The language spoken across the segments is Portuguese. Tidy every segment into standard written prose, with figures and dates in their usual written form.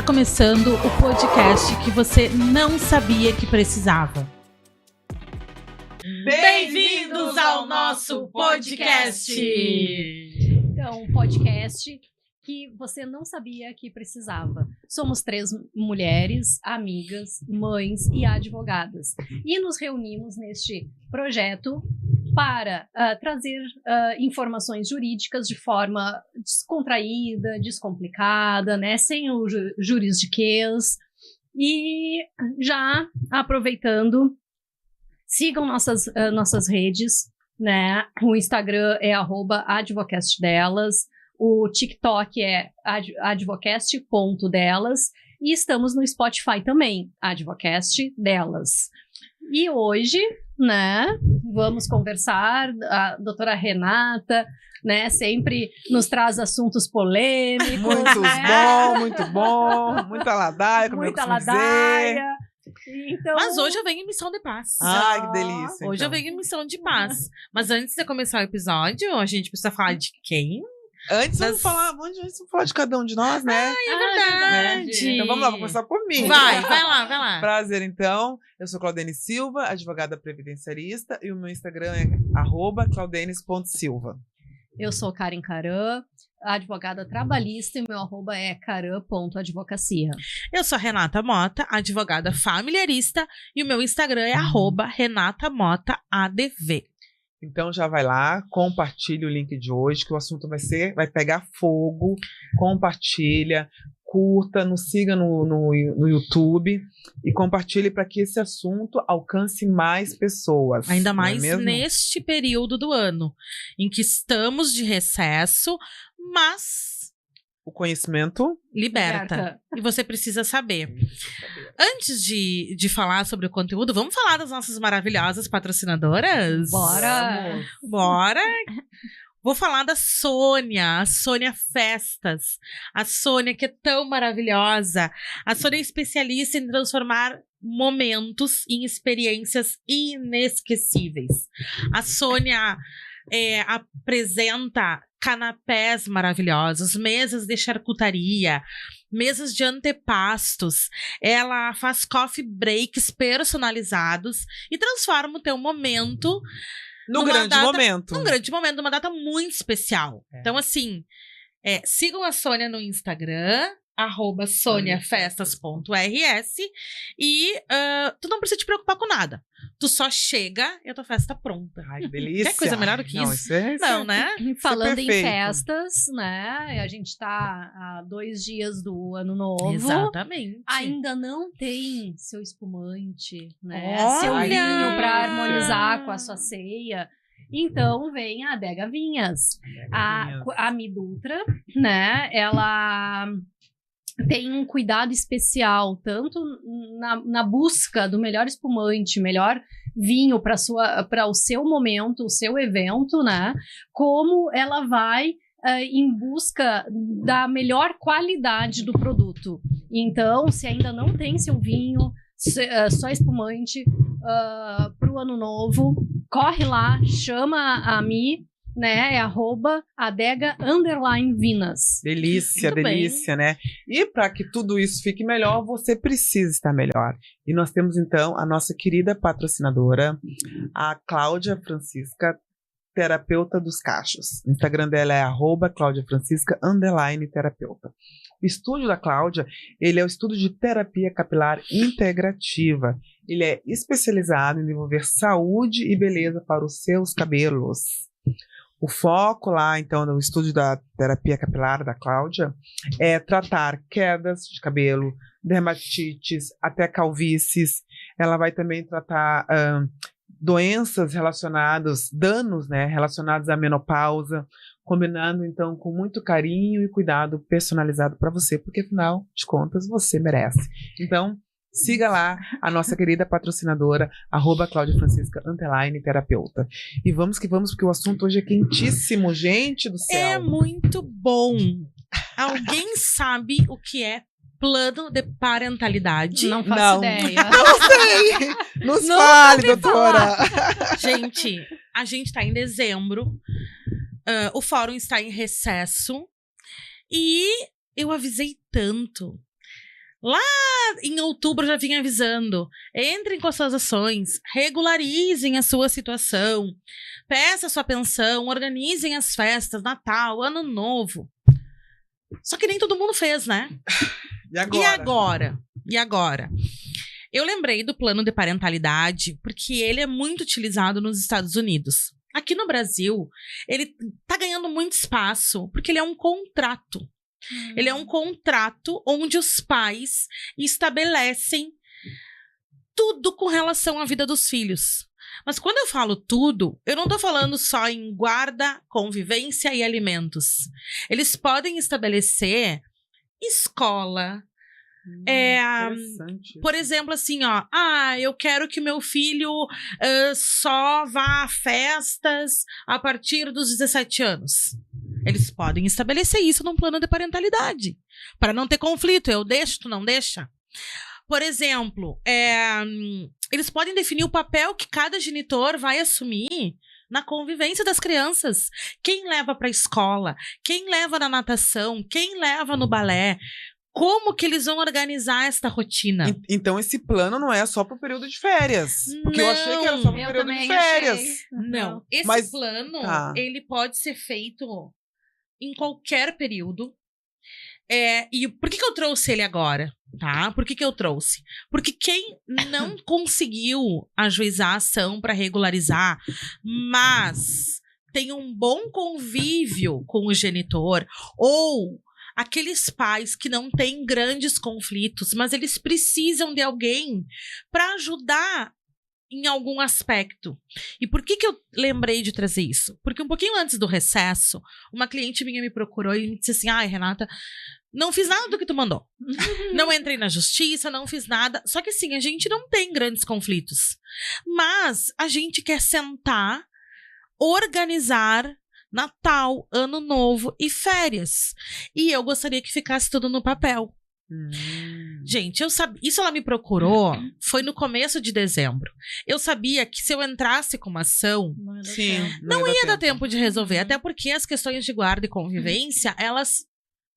começando o podcast que você não sabia que precisava. Bem-vindos ao nosso podcast! Então, um podcast que você não sabia que precisava. Somos 3 mulheres, amigas, mães e advogadas. E nos reunimos neste projeto para trazer informações jurídicas de forma descontraída, descomplicada, né? Sem o juridiquês. E já aproveitando, sigam nossas redes, né? O Instagram é @advocastdelas, o TikTok é advocast.delas e estamos no Spotify também, Advocast Delas. E hoje, né, vamos conversar, a doutora Renata, né, sempre nos traz assuntos polêmicos. Muito bom, muita ladaia, como muita eu costumo ladaia. dizer. Então... Mas hoje eu venho em missão de paz. Ai, que delícia. Hoje eu venho em missão de paz. Mas antes de começar o episódio, a gente precisa falar de quem? Antes vamos falar de cada um de nós, né? É verdade. Né? Então vamos lá, vou começar por mim. Vai lá. Prazer, então. Eu sou Claudene Silva, advogada previdenciarista, e o meu Instagram é @claudenes.silva. Eu sou Karen Caran, advogada trabalhista, e meu @ é caran.advocacia. Eu sou a Renata Mota, advogada familiarista, e o meu Instagram é @renatamotaadv. Então já vai lá, compartilha o link de hoje, que o assunto vai pegar fogo. Compartilha, curta, nos siga no YouTube e compartilhe para que esse assunto alcance mais pessoas. Ainda mais neste período do ano, em que estamos de recesso, mas o conhecimento liberta. E você precisa saber. Antes de falar sobre o conteúdo, vamos falar das nossas maravilhosas patrocinadoras? Bora! Vou falar da Sônia, a Sônia Festas. A Sônia, que é tão maravilhosa. A Sônia é especialista em transformar momentos em experiências inesquecíveis. A Sônia apresenta canapés maravilhosos, mesas de charcutaria, mesas de antepastos. Ela faz coffee breaks personalizados e transforma o teu momento num grande momento, numa data muito especial. Então, assim, sigam a Sônia no Instagram, @soniafestas.rs, e tu não precisa te preocupar com nada. Tu só chega e a tua festa tá pronta. Ai, que delícia. Quer coisa melhor do que isso? Não, né? Falando em festas, né? A gente tá há 2 dias do Ano Novo. Exatamente. Ainda não tem seu espumante, né? Olha! Seu vinho pra harmonizar com a sua ceia. Então vem a Adega Vinhas. A Mi Dutra, né? Ela tem um cuidado especial, tanto na busca do melhor espumante, melhor vinho para o seu momento, o seu evento, né? Como ela vai em busca da melhor qualidade do produto. Então, se ainda não tem seu vinho, só espumante, para o Ano Novo, corre lá, chama a Mi, né? É @adega_vinas. Delícia, Muito delícia, né? E para que tudo isso fique melhor, você precisa estar melhor. E nós temos, então, a nossa querida patrocinadora, a Cláudia Francisca, terapeuta dos cachos. O Instagram dela é @claudiafrancisca_terapeuta. O estúdio da Cláudia, ele é o estúdio de terapia capilar integrativa. Ele é especializado em desenvolver saúde e beleza para os seus cabelos. O foco lá, então, no estúdio da terapia capilar da Cláudia é tratar quedas de cabelo, dermatites, até calvícies. Ela vai também tratar doenças relacionadas, danos, né, relacionados à menopausa, combinando, então, com muito carinho e cuidado personalizado para você, porque, afinal de contas, você merece. Então, siga lá a nossa querida patrocinadora, @claudiafrancisca_terapeuta. E vamos que vamos, porque o assunto hoje é quentíssimo, gente do céu. É muito bom. Alguém sabe o que é plano de parentalidade? Não faço ideia. Não sei! Nos fale, doutora! Gente, a gente tá em dezembro, o fórum está em recesso, e eu avisei tanto. Lá em outubro já vinha avisando. Entrem com as suas ações, regularizem a sua situação, peça sua pensão, organizem as festas, Natal, Ano Novo. Só que nem todo mundo fez, né? E agora? Eu lembrei do plano de parentalidade porque ele é muito utilizado nos Estados Unidos. Aqui no Brasil, ele tá ganhando muito espaço porque ele é um contrato. Ele é um contrato onde os pais estabelecem tudo com relação à vida dos filhos. Mas quando eu falo tudo, eu não tô falando só em guarda, convivência e alimentos. Eles podem estabelecer escola. Por exemplo, assim, ó. Eu quero que meu filho só vá a festas a partir dos 17 anos. Eles podem estabelecer isso num plano de parentalidade. Para não ter conflito. Eu deixo, tu não deixa. Por exemplo, eles podem definir o papel que cada genitor vai assumir na convivência das crianças. Quem leva para a escola, quem leva na natação, quem leva no balé. Como que eles vão organizar esta rotina? Então esse plano não é só pro período de férias. Porque eu achei que era só pro período de férias. Não, esse plano, ele pode ser feito em qualquer período. E por que eu trouxe ele agora? Tá? Por que eu trouxe? Porque quem não conseguiu ajuizar a ação para regularizar, mas tem um bom convívio com o genitor, ou aqueles pais que não têm grandes conflitos, mas eles precisam de alguém para ajudar em algum aspecto. E por que eu lembrei de trazer isso? Porque um pouquinho antes do recesso, uma cliente minha me procurou e me disse assim, Renata, não fiz nada do que tu mandou. Não entrei na justiça, não fiz nada. Só que assim, a gente não tem grandes conflitos. Mas a gente quer sentar, organizar Natal, Ano Novo e férias. E eu gostaria que ficasse tudo no papel. Gente, eu sabia. Isso ela me procurou foi no começo de dezembro. Eu sabia que se eu entrasse com uma ação, não ia dar tempo de resolver. Até porque as questões de guarda e convivência, elas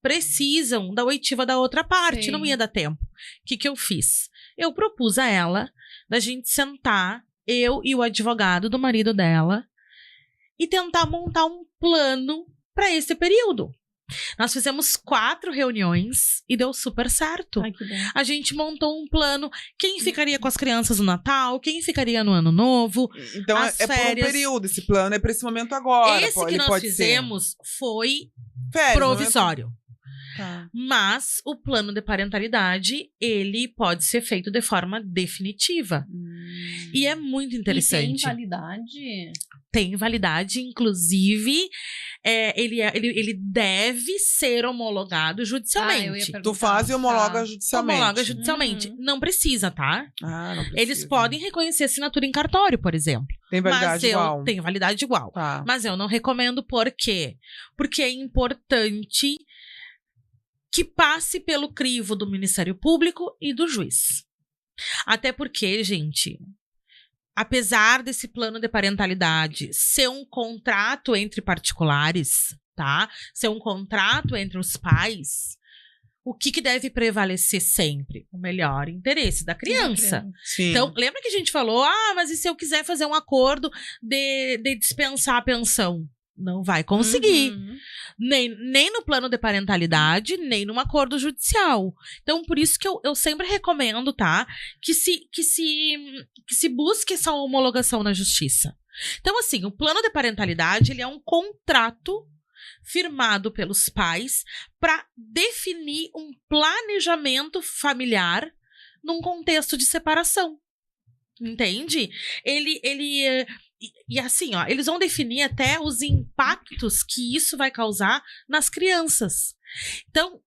precisam da oitiva da outra parte. Não ia dar tempo. O que eu fiz? Eu propus a ela da gente sentar, eu e o advogado do marido dela, e tentar montar um plano para esse período. Nós fizemos 4 reuniões e deu super certo. A gente montou um plano. Quem ficaria com as crianças no Natal? Quem ficaria no Ano Novo? Então é por um período. Esse plano é para esse momento agora. Esse que nós fizemos foi provisório. Tá. Mas o plano de parentalidade, ele pode ser feito de forma definitiva. E é muito interessante. E tem validade? Tem validade, inclusive, ele deve ser homologado judicialmente. Tu faz e homologa judicialmente. Homologa judicialmente. Não precisa, tá? Não precisa. Eles podem reconhecer assinatura em cartório, por exemplo. Tem validade igual. Tem validade igual. Tá. Mas eu não recomendo por quê? Porque é importante que passe pelo crivo do Ministério Público e do juiz. Até porque, gente, apesar desse plano de parentalidade ser um contrato entre particulares, tá? Ser um contrato entre os pais, o que deve prevalecer sempre? O melhor interesse da criança. Sim. Então, lembra que a gente falou, mas e se eu quiser fazer um acordo de dispensar a pensão? Não vai conseguir. Nem no plano de parentalidade, nem num acordo judicial. Então, por isso que eu sempre recomendo, tá? Que se busque essa homologação na justiça. Então, assim, o plano de parentalidade, ele é um contrato firmado pelos pais para definir um planejamento familiar num contexto de separação. Entende? E assim, eles vão definir até os impactos que isso vai causar nas crianças. Então,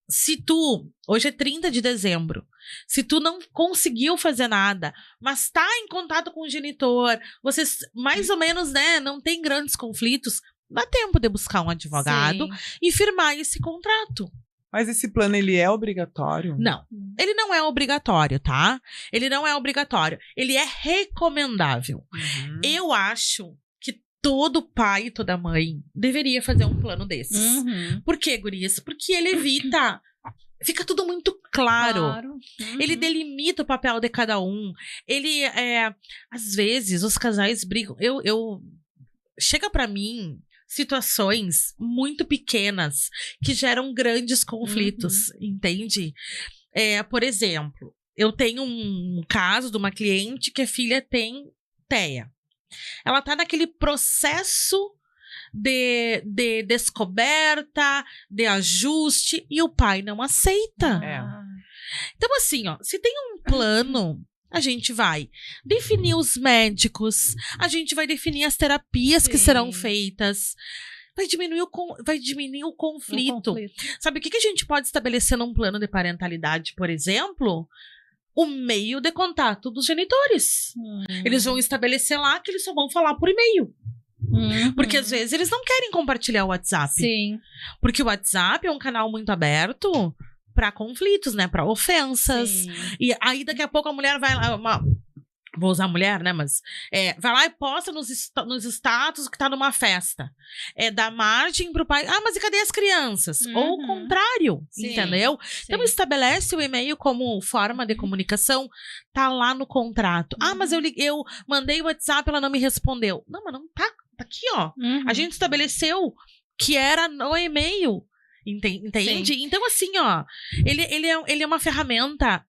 hoje é 30 de dezembro, se tu não conseguiu fazer nada, mas tá em contato com o genitor, vocês mais ou menos, né, não tem grandes conflitos, dá tempo de buscar um advogado e firmar esse contrato. Mas esse plano, ele é obrigatório? Não, ele não é obrigatório, tá? Ele não é obrigatório. Ele é recomendável. Eu acho que todo pai e toda mãe deveria fazer um plano desses. Por quê, gurias? Porque ele evita Fica tudo muito claro. Claro. Ele delimita o papel de cada um. Ele, às vezes, os casais brigam. Chega pra mim situações muito pequenas que geram grandes conflitos, entende? Por exemplo, eu tenho um caso de uma cliente que a filha tem TEA. Ela tá naquele processo de descoberta, de ajuste, e o pai não aceita. Então, assim, ó, se tem um plano, a gente vai definir os médicos, a gente vai definir as terapias que serão feitas, vai diminuir o conflito. Sabe o que a gente pode estabelecer num plano de parentalidade, por exemplo? O meio de contato dos genitores. Eles vão estabelecer lá que eles só vão falar por e-mail. Porque às vezes eles não querem compartilhar o WhatsApp. Sim. Porque o WhatsApp é um canal muito aberto para conflitos, né? Para ofensas. Sim. E aí daqui a pouco a mulher vai lá... Vou usar mulher, né? Mas vai lá e posta nos status que tá numa festa. Dá margem pro pai. Ah, mas e cadê as crianças? Ou o contrário, entendeu? Então estabelece o e-mail como forma de comunicação. Tá lá no contrato. Ah, mas eu mandei o WhatsApp, ela não me respondeu. Não, mas não tá. Tá aqui, ó. A gente estabeleceu que era no e-mail. Entende? Sim. Então, assim, ó. Ele é uma ferramenta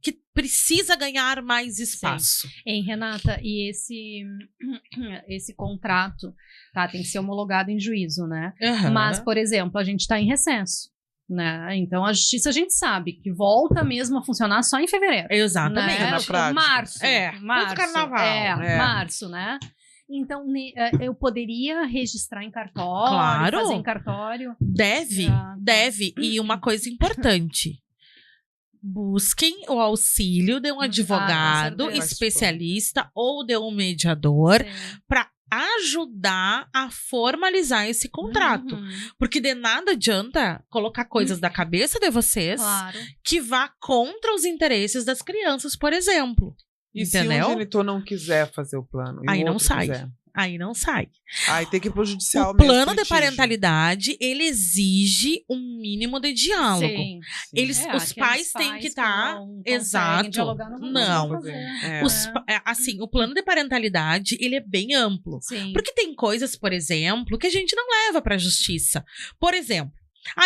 que precisa ganhar mais espaço. Hein, Renata, e esse contrato, tá, tem que ser homologado em juízo, né? Mas, por exemplo, a gente está em recesso, né? Então, a justiça, a gente sabe que volta mesmo a funcionar só em fevereiro. Exatamente. Né? Na prática. Março. Março. Carnaval. Março, né? Então, eu poderia registrar em cartório, claro. fazer em cartório? Deve. E uma coisa importante. Busquem o auxílio de um advogado especialista ou de um mediador para ajudar a formalizar esse contrato. Porque de nada adianta colocar coisas da cabeça de vocês que vá contra os interesses das crianças, por exemplo. E entendeu? se o genitor não quiser fazer o plano? Aí não sai. Aí não sai. Aí tem que ir pro judicial. O plano de parentalidade, ele exige um mínimo de diálogo. Sim. Os pais têm que estar... Exato. Não. Assim, o plano de parentalidade, ele é bem amplo. Sim. Porque tem coisas, por exemplo, que a gente não leva pra justiça. Por exemplo,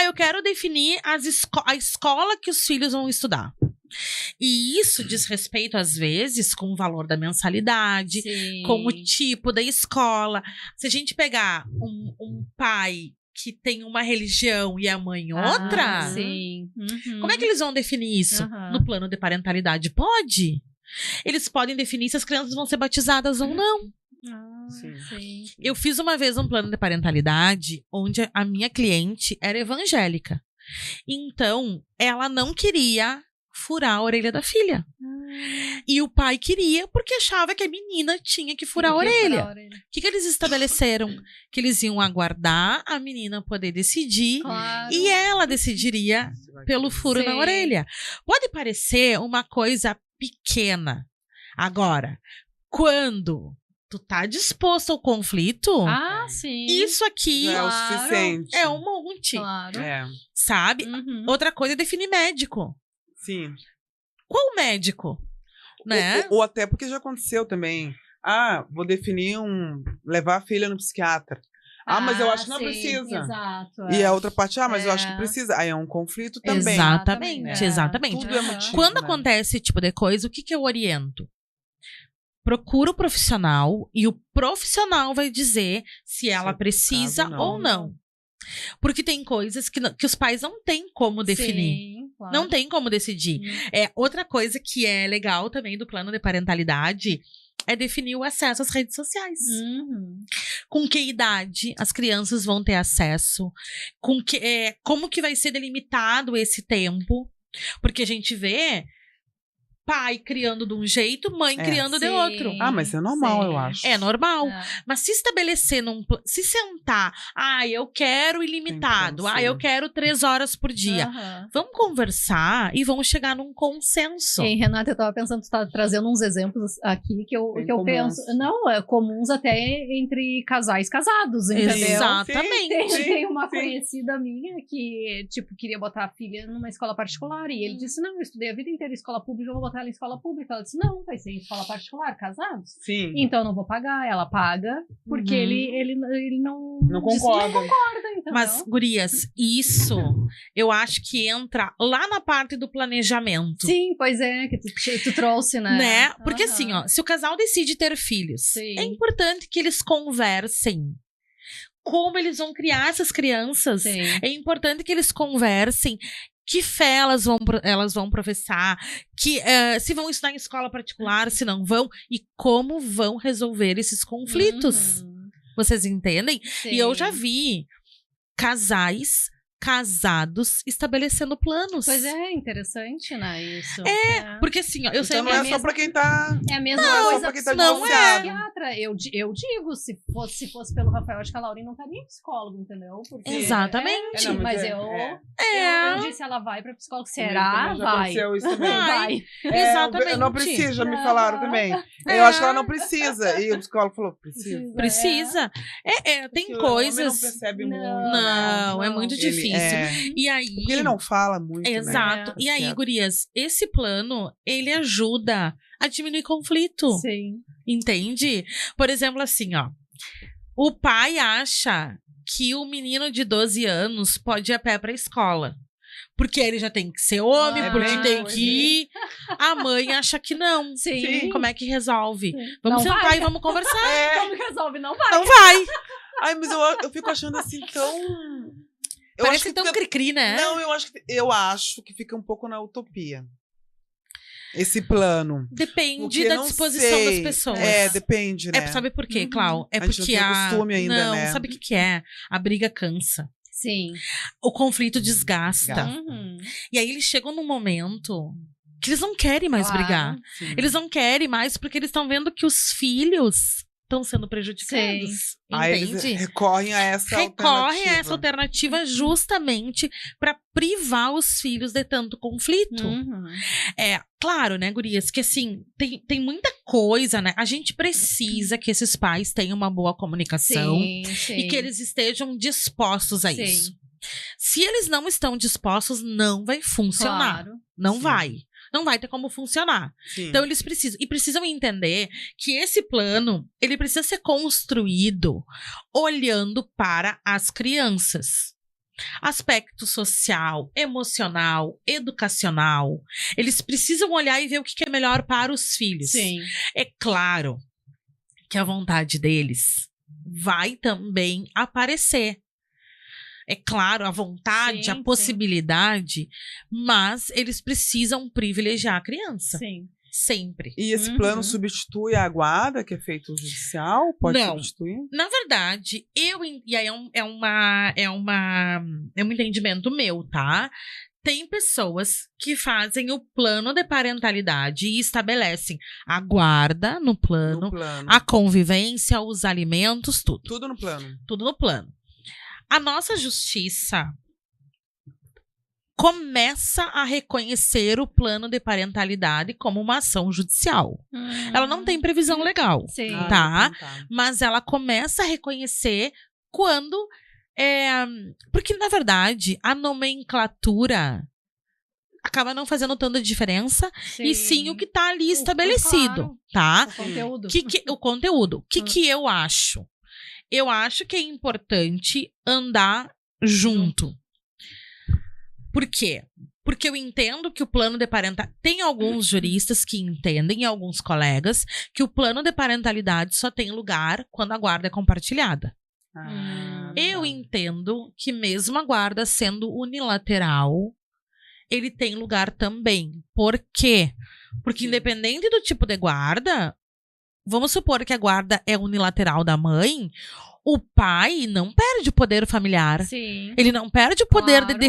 eu quero definir a escola que os filhos vão estudar. E isso diz respeito, às vezes, com o valor da mensalidade, com o tipo da escola. Se a gente pegar um pai que tem uma religião e a mãe outra, como é que eles vão definir isso? No plano de parentalidade? Pode? Eles podem definir se as crianças vão ser batizadas ou não. Sim. Eu fiz uma vez um plano de parentalidade onde a minha cliente era evangélica. Então, ela não queria furar a orelha da filha. E o pai queria porque achava que a menina tinha que furar a orelha. O que eles estabeleceram? Que eles iam aguardar a menina poder decidir e ela decidiria pelo furo na orelha. Pode parecer uma coisa pequena. Agora, quando tu tá disposto ao conflito, isso aqui já é o suficiente. É um monte. Sabe? Outra coisa é definir médico. Sim. Qual médico? Né? Ou até porque já aconteceu também. Vou definir levar a filha no psiquiatra. Mas eu acho que não precisa. Exato. E a outra parte, mas eu acho que precisa. Aí é um conflito também. Exatamente. Tudo é motivo, quando acontece esse tipo de coisa, o que eu oriento? Procura o profissional e o profissional vai dizer se ela precisa ou não. Porque tem coisas que os pais não têm como definir. Claro. Não tem como decidir. Outra coisa que é legal também do plano de parentalidade é definir o acesso às redes sociais. Com que idade as crianças vão ter acesso? Como que vai ser delimitado esse tempo? Porque a gente vê pai criando de um jeito, mãe criando de Sim. outro. Ah, mas é normal, eu acho. É normal. Mas se estabelecer se sentar, eu quero ilimitado, eu quero 3 horas por dia. Vamos conversar e vamos chegar num consenso. Sim, Renata, eu tava pensando, tu tá trazendo uns exemplos aqui que eu penso. Não, comuns até entre casais casados, entendeu? Exatamente. Tem uma conhecida minha que, tipo, queria botar a filha numa escola particular. E ele disse, não, eu estudei a vida inteira em escola pública, eu vou botar ela em escola pública. Ela disse, não, vai ser em escola particular, casados. Sim. Então eu não vou pagar. Ela paga, porque ele não concorda. Não concorda, entendeu? Mas, gurias, isso eu acho que entra lá na parte do planejamento. Sim, pois é, que tu trouxe, né? Porque assim, ó, se o casal decide ter filhos, é importante que eles conversem como eles vão criar essas crianças. Sim. É importante que eles conversem que fé elas vão professar, que se vão estudar em escola particular, se não vão, e como vão resolver esses conflitos. Vocês entendem? Sim. E eu já vi casais casados estabelecendo planos. Pois é, interessante, né, isso. Porque assim, ó, eu sei Então não é só pra quem tá... É a mesma Não, coisa pra quem tá não divorciado. psiquiatra. Eu digo, se fosse pelo Rafael, acho que a Laurinha não estaria psicólogo, entendeu? Porque Exatamente. não, mas eu disse, ela vai pra psicólogo. Será? Já Vai. aconteceu isso também. Vai. Exatamente. Não precisa, já me falaram também. Eu acho que ela não precisa. E o psicólogo falou, precisa. Precisa. Tem Porque coisas... O homem não percebe muito. Não, é muito difícil. E aí... Porque ele não fala muito, Exato. né? E aí, gurias, esse plano, ele ajuda a diminuir conflito. Sim. Entende? Por exemplo, assim, ó. O pai acha que o menino de 12 anos pode ir a pé pra escola. Porque ele já tem que ser homem, porque tem que ir. A mãe acha que não. Sim. Como é que resolve? Vamos Não sentar vai. e vamos conversar. Como resolve? Não vai. Não vai. Ai, mas eu fico achando assim tão... Parece tão cri-cri, né? Não, eu acho que fica um pouco na utopia. Esse plano. Depende da disposição das pessoas. Depende, né? Sabe por quê, Clau? É a gente porque não tem costume ainda, não, né? sabe o que é? A briga cansa. Sim. O conflito desgasta. E aí eles chegam num momento que eles não querem mais brigar. Sim. Eles não querem mais porque eles estão vendo que os filhos estão sendo prejudicados. Aí Entende? eles recorrem a essa alternativa justamente para privar os filhos de tanto conflito. Claro, né, gurias, que assim, tem muita coisa, né? A gente precisa que esses pais tenham uma boa comunicação e que eles estejam dispostos a isso. Se eles não estão dispostos, não vai funcionar. Claro. Não vai. Não vai ter como funcionar. Sim. Então, eles precisam entender que esse plano, ele precisa ser construído olhando para as crianças. Aspecto social, emocional, educacional. Eles precisam olhar e ver o que é melhor para os filhos. Sim. É claro que a vontade deles vai também aparecer. É claro, a vontade, a possibilidade, mas eles precisam privilegiar a criança. Sim. Sempre. E esse plano substitui a guarda, que é feito judicial? Pode substituir? Na verdade, e aí é um entendimento meu, tá? Tem pessoas que fazem o plano de parentalidade e estabelecem a guarda no plano, a convivência, os alimentos, tudo. Tudo no plano. Tudo no plano. A nossa justiça começa a reconhecer o plano de parentalidade como uma ação judicial. Ela não tem previsão legal, tá? Mas ela começa a reconhecer quando... porque, na verdade, a nomenclatura acaba não fazendo tanta diferença, e sim o que está ali estabelecido, tá? O conteúdo. O conteúdo. O que eu acho? Eu acho que é importante andar junto. Por quê? Porque eu entendo que o plano de parentalidade... Tem alguns juristas que entendem, e alguns colegas, que o plano de parentalidade só tem lugar quando a guarda é compartilhada. Eu entendo que mesmo a guarda sendo unilateral, ele tem lugar também. Por quê? Porque independente do tipo de guarda... Vamos supor que a guarda é unilateral da mãe, O pai não perde o poder familiar. Sim. Ele não perde o poder Claro.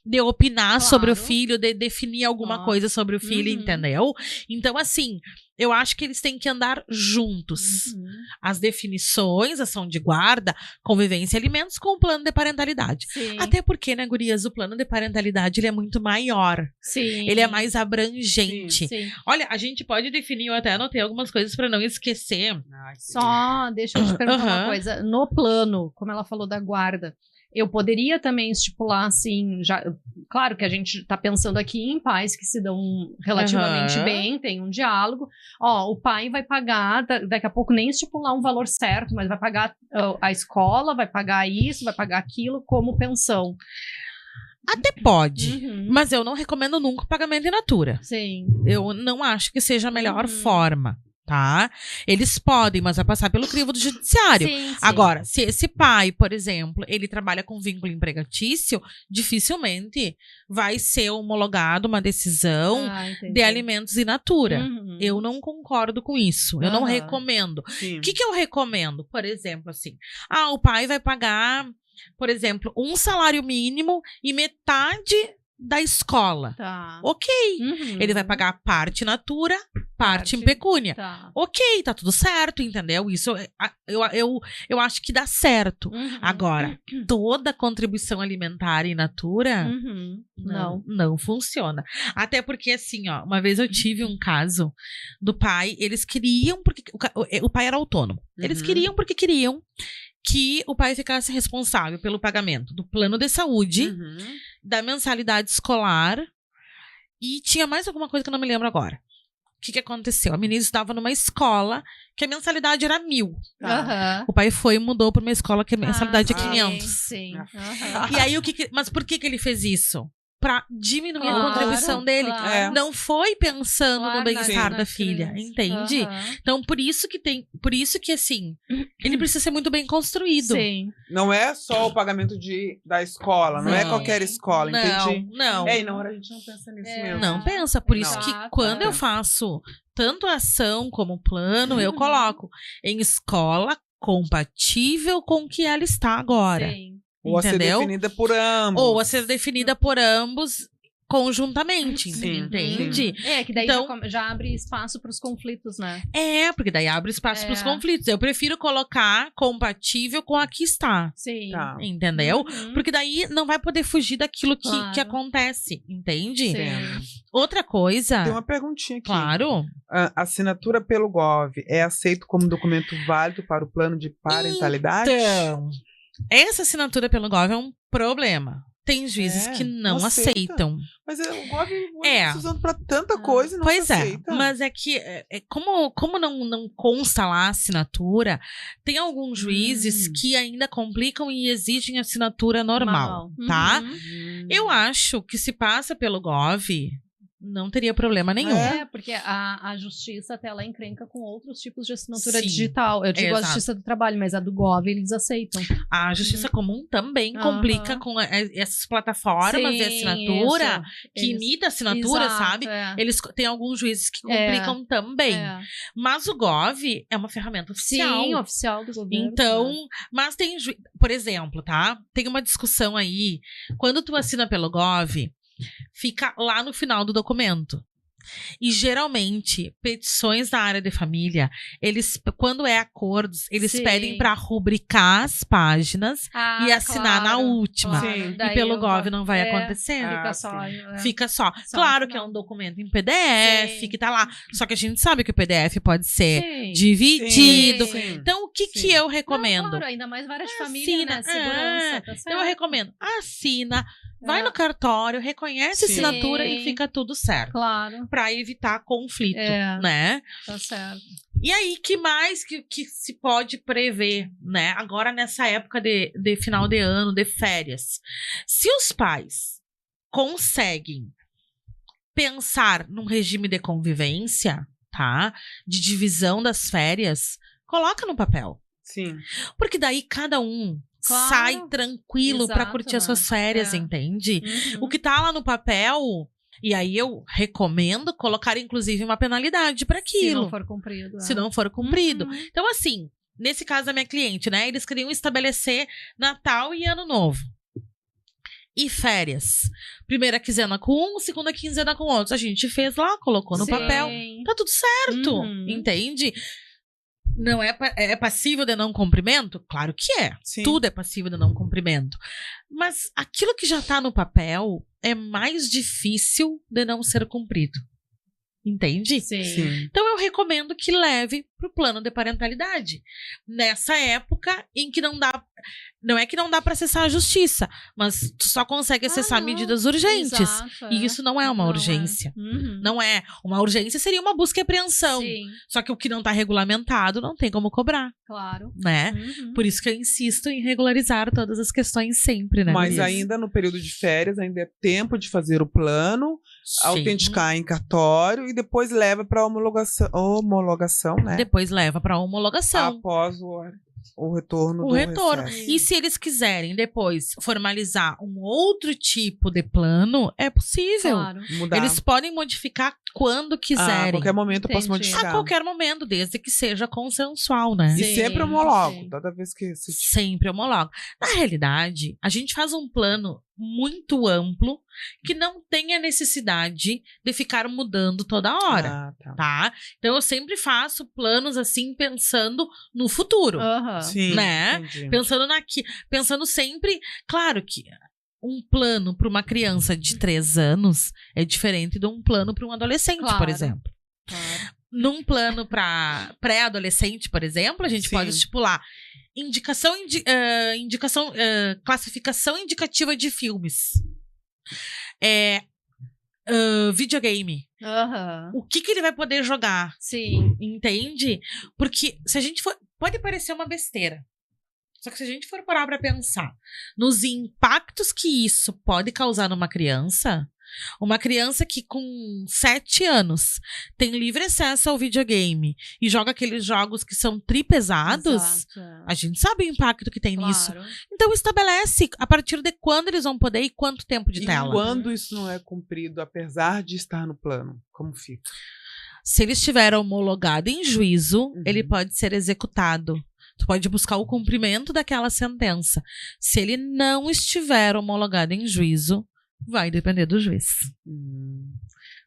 de opinar sobre o Claro. filho, de definir alguma Claro. coisa sobre o filho, Uhum. entendeu? Então, assim, eu acho que eles têm que andar juntos. Uhum. As definições, ação de guarda, convivência e alimentos com o plano de parentalidade. Sim. Até porque, né, gurias, o plano de parentalidade ele é muito maior. Sim. Ele é mais abrangente. Sim. Olha, a gente pode definir, eu até anotei algumas coisas para não esquecer. Só, deixa eu te perguntar uma Aham. coisa. No plano, como ela falou da guarda, eu poderia também estipular, assim, já, claro que a gente está pensando aqui em pais que se dão relativamente Aham. bem, tem um diálogo. Ó, o pai vai pagar, daqui a pouco nem estipular um valor certo, mas vai pagar a escola, vai pagar isso, vai pagar aquilo como pensão. Até pode, Uhum. mas eu não recomendo nunca o pagamento in natura. Sim. Eu não acho que seja a melhor Uhum. forma, tá? Eles podem, mas vai passar pelo crivo do judiciário. Sim, sim. Agora, se esse pai, por exemplo, ele trabalha com vínculo empregatício, dificilmente vai ser homologado uma decisão Entendi. de alimentos in natura. Uhum. Eu não concordo com isso. Eu não Aham. recomendo. Sim. O que eu recomendo? Por exemplo, assim, o pai vai pagar, por exemplo, um salário mínimo e metade da escola. Tá. Ok. Uhum. Ele vai pagar parte in natura, parte em Parte. pecúnia. Tá. Ok, tá tudo certo, entendeu? Isso eu acho que dá certo. Uhum. Agora, toda contribuição alimentar in natura Uhum. Não. não funciona. Até porque, assim, ó, uma vez eu tive um caso do pai, eles queriam, porque o pai era autônomo. Eles Uhum. queriam porque queriam que o pai ficasse responsável pelo pagamento do plano de saúde, Uhum. da mensalidade escolar e tinha mais alguma coisa que eu não me lembro agora. O que aconteceu? A menina estudava numa escola que a mensalidade era 1.000. Tá. Aham. O pai foi e mudou para uma escola que a mensalidade é sim, 500. Sim. Ah. Aham. E aí, mas por que ele fez isso? Pra diminuir a Claro, contribuição dele. claro. É. Não foi pensando Claro, no bem-estar na da filha, criança. entende? Aham. Então, por isso que assim, ele precisa ser muito bem construído. Sim. Não é só o pagamento da escola, não é Não. qualquer escola, entendi. Não. E na hora a gente não pensa nisso É. mesmo. Não pensa. Por isso Não. que Exato, quando é. eu faço tanto ação como plano, eu Uhum. coloco em escola compatível com o que ela está agora. Sim. Ou a ser Entendeu? definida por ambos. Ou a ser definida por ambos conjuntamente, Sim, entende? É, que daí Então- já abre espaço para os conflitos, né? Porque daí abre espaço É. para os conflitos. Eu prefiro colocar compatível com a que está, Sim. Tá. entendeu? Uhum. Porque daí não vai poder fugir daquilo que, Claro. que acontece, entende? Sim. Outra coisa, Tem uma perguntinha aqui. claro, A assinatura pelo GOV é aceito como documento válido para o plano de parentalidade? Então, essa assinatura pelo GOV é um problema. Tem juízes É, que não não aceita. aceitam. Mas o GOV É. está usando para tanta coisa e não Pois se é, aceita. mas é que como não consta lá a assinatura, tem alguns juízes que ainda complicam e exigem assinatura normal, tá? Uhum. Eu acho que se passa pelo GOV, não teria problema nenhum. É. Porque a justiça até ela encrenca com outros tipos de assinatura Sim. digital. Eu digo a Exato. justiça do trabalho, mas a do GOV eles aceitam. A justiça comum também Aham. complica com essas plataformas de Sim, assinatura isso. que Eles- imita a assinatura, Exato, sabe? é. Eles têm alguns juízes que É. complicam também. É. Mas o GOV é uma ferramenta oficial. Sim, oficial do governo. Então, né? mas tem, por exemplo, tá? Tem uma discussão aí. Quando tu assina pelo GOV, fica lá no final do documento. E geralmente, petições da área de família, eles, quando é acordos, eles Sim. pedem para rubricar as páginas e assinar na última. Sim. E Daí pelo eu GOV não vai é, acontecer. Fica Ah, só. sim. Fica só. Só Claro no que é final. um documento em PDF, Sim. que tá lá. Só que a gente sabe que o PDF pode ser Sim. dividido. Sim. Então, o que Sim. eu Não, recomendo? claro, ainda mais várias de família, Assina, né? Segurança, tá Então, certo. eu recomendo. Assina, vai É. no cartório, reconhece a Sim. assinatura e Sim. fica tudo certo. Claro, Pra evitar conflito, É. né? tá certo. E aí, que mais que se pode prever, né? Agora, nessa época de final de ano, de férias. Se os pais conseguem pensar num regime de convivência, tá? De divisão das férias, coloca no papel. Sim. Porque daí cada um Claro. sai tranquilo pra Exato, curtir as né? suas férias, É. entende? Uhum. O que tá lá no papel, e aí eu recomendo colocar inclusive uma penalidade pra Se aquilo. não for cumprido. Se não for cumprido. Uhum. Então, assim, nesse caso da minha cliente, né? Eles queriam estabelecer Natal e Ano Novo. E férias. Primeira quinzena com um, segunda quinzena com outro. A gente fez lá, colocou no papel. Tá tudo certo, entende? Não é passível de não cumprimento? Claro que é. Sim. Tudo é passível de não cumprimento. Mas aquilo que já tá no papel é mais difícil de não ser cumprido. Entende? Sim. Então eu recomendo que leve pro plano de parentalidade. Nessa época em que não dá... Não é que não dá para acessar a justiça, mas tu só consegue acessar medidas urgentes. Exato, E isso não é uma urgência. Não é. Uma urgência seria uma busca e apreensão. Sim, Só que o que não tá regulamentado não tem como cobrar, claro. né? Por isso que eu insisto em regularizar todas as questões sempre, né? Mas Luiz? ainda no período de férias, ainda é tempo de fazer o plano, Sim. autenticar em cartório e depois leva para homologação, né? Depois leva para homologação. Após o retorno O do retorno. recesso. E se eles quiserem depois formalizar um outro tipo de plano, é possível. Claro. Mudar. Eles podem modificar quando A quiserem. qualquer momento eu posso Entendi. modificar. A qualquer momento, desde que seja consensual, né? E Sim, sempre homologo. sim. Toda vez que se... Sempre homologo. Na realidade, a gente faz um plano muito amplo que não tem a necessidade de ficar mudando toda hora, tá? Então eu sempre faço planos assim pensando no futuro, Aham. Sim, né? entendi. Pensando sempre, claro que um plano para uma criança de 3 anos é diferente de um plano para um adolescente, por Claro. exemplo. Claro. Num plano para pré-adolescente, por exemplo, a gente Sim. pode estipular classificação indicativa de filmes. Videogame. Aham. O que ele vai poder jogar? Sim. Entende? Porque se a gente for... Pode parecer uma besteira. Só que se a gente for parar pra pensar nos impactos que isso pode causar numa criança... Uma criança que com 7 anos tem livre acesso ao videogame e joga aqueles jogos que são tripesados, Exato. a gente sabe o impacto que tem nisso. Claro. Então estabelece a partir de quando eles vão poder e quanto tempo de E tela. quando isso não é cumprido, apesar de estar no plano, como fica? Se ele estiver homologado em juízo, ele pode ser executado. Tu pode buscar o cumprimento daquela sentença. Se ele não estiver homologado em juízo, vai depender do juiz.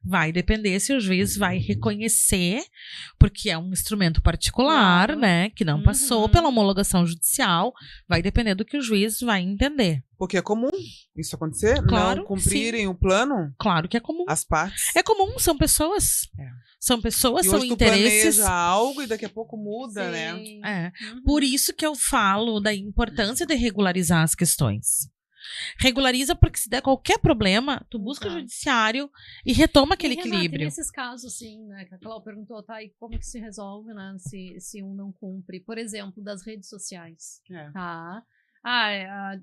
Vai depender se o juiz vai reconhecer, porque é um instrumento particular, Claro. né? Que não passou pela homologação judicial. Vai depender do que o juiz vai entender. Porque é comum isso acontecer? Claro, não cumprirem o plano? Claro que é comum. As partes? É comum, são pessoas. São pessoas, E são hoje tu interesses. planeja algo e daqui a pouco muda, né? Sim. Por isso que eu falo da importância de regularizar as questões. Regulariza porque se der qualquer problema, tu busca o Exato. judiciário e retoma aquele E, Renata, equilíbrio. E nesses casos, assim, né, que a Cláudia perguntou, tá, e como que se resolve, né, se um não cumpre? Por exemplo, das redes sociais, tá?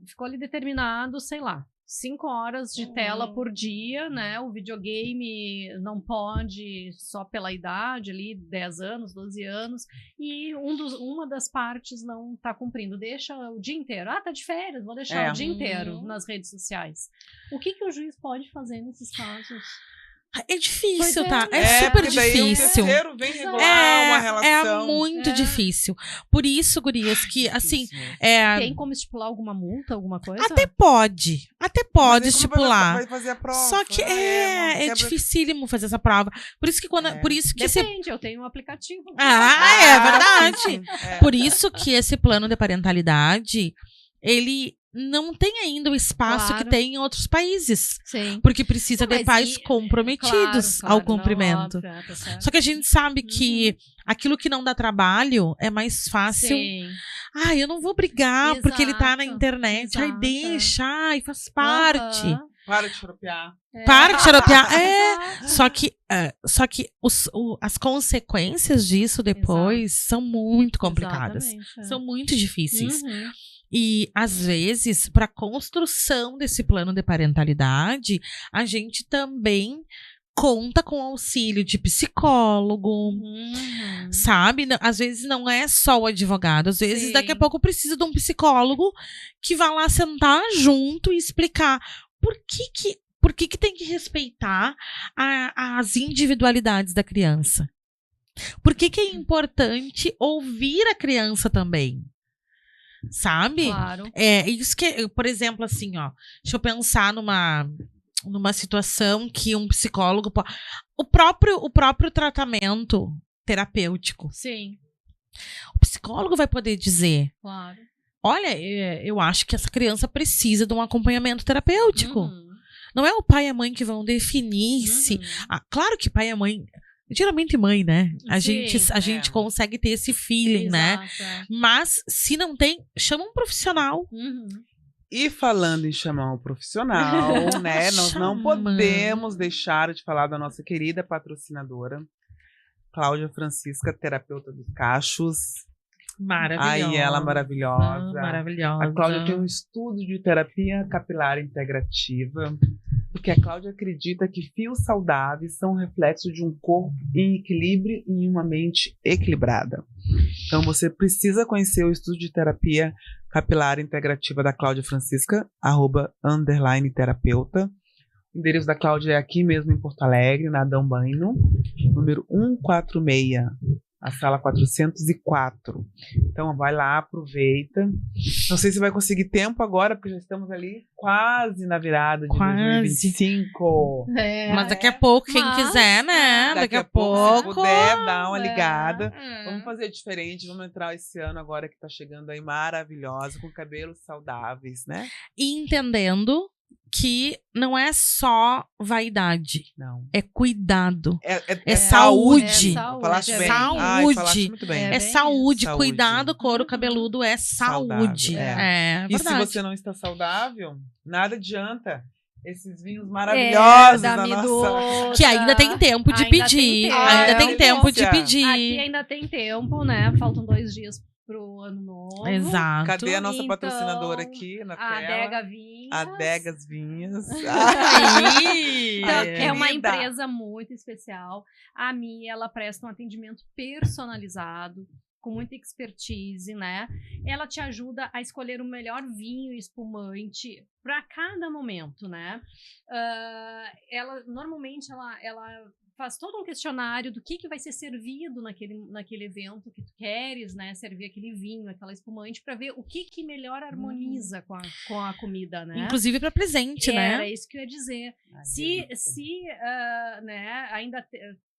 Ficou ali determinado, sei lá, 5 horas de tela por dia, né? O videogame não pode só pela idade ali, 10 anos, 12 anos, e uma das partes não tá cumprindo. Deixa o dia inteiro. Tá de férias, vou deixar o dia inteiro nas redes sociais. O que o juiz pode fazer nesses casos? É difícil, Pois é, tá? né? É super porque daí o difícil. terceiro vem regular uma relação. É muito É. difícil. Por isso, gurias, que assim, Difícil. Tem como estipular alguma multa, alguma coisa? até pode Mas aí como estipular. vai fazer a prova? Só que é quebra- dificílimo fazer essa prova. Por isso que por isso que esse Depende, eu tenho um aplicativo. é verdade. É. Por isso que esse plano de parentalidade, ele não tem ainda o espaço Claro. que tem em outros países. Sim. Porque precisa Não, de mas pais e- comprometidos Claro, ao não, cumprimento. óbvio, tá certo. Só que a gente sabe que aquilo que não dá trabalho é mais fácil. Sim. Eu não vou brigar porque ele tá na Exato, internet. exato. Deixa, faz parte. Aham. Para de xaropear. Para de xaropear. Exato. Só que as consequências disso depois são muito complicadas. Exatamente, é. São muito difíceis. Uhum. E, às vezes, para a construção desse plano de parentalidade, a gente também conta com auxílio de psicólogo, Uhum. sabe? Às vezes não é só o advogado, às vezes Sim. daqui a pouco precisa de um psicólogo que vá lá sentar junto e explicar por que tem que respeitar as individualidades da criança. Por que é importante ouvir a criança também? Sabe? Claro. É isso que, por exemplo, assim, ó, deixa eu pensar numa situação que um psicólogo o próprio tratamento terapêutico. Sim. O psicólogo vai poder dizer, Claro. olha, eu acho que essa criança precisa de um acompanhamento terapêutico. Uhum. Não é o pai e a mãe que vão definir se... claro que pai e a mãe... Geralmente mãe, né? A gente consegue ter esse feeling, Exato, né? Mas se não tem, chama um profissional. Uhum. E falando em chamar um profissional, né? Nós não podemos deixar de falar da nossa querida patrocinadora, Cláudia Francisca, terapeuta dos cachos. Maravilhosa. Ai, ela maravilhosa. Maravilhosa. A Cláudia tem um estudo de terapia capilar integrativa, porque a Cláudia acredita que fios saudáveis são reflexo de um corpo em equilíbrio e em uma mente equilibrada. Então você precisa conhecer o estudo de terapia capilar integrativa da Cláudia Francisca, @_terapeuta. O endereço da Cláudia é aqui mesmo em Porto Alegre, na Adão Baino, número 146. A sala 404. Então, vai lá, aproveita. Não sei se vai conseguir tempo agora, porque já estamos ali quase na virada de 2025. Mas daqui a pouco, quem quiser, né? Daqui a pouco. Se puder, dá uma ligada. Vamos fazer diferente. Vamos entrar esse ano agora que tá chegando aí maravilhosa, com cabelos saudáveis, né? E entendendo que não é só vaidade. Não. É cuidado. É saúde. Falaste bem. Saúde. Ai, falaste muito bem. É saúde. Cuidar do couro cabeludo é saúde. É verdade. E se você não está saudável, nada adianta. Esses vinhos maravilhosos da nossa... Que ainda tem tempo de pedir. Ainda tem tempo de pedir. Aqui ainda tem tempo, né? Faltam 2 dias pro ano novo. Exato. Cadê a nossa patrocinadora aqui na tela? Adega Vinhas. Adegas Vinhas. Então, é uma empresa muito especial. A Mi, ela presta um atendimento personalizado, com muita expertise, né? Ela te ajuda a escolher o melhor vinho e espumante para cada momento, né? Ela normalmente ela faz todo um questionário do que vai ser servido naquele evento que tu queres, né? Servir aquele vinho, aquela espumante, para ver o que melhor harmoniza com a comida, né? Inclusive para presente, né? Era isso que eu ia dizer. Se né, ainda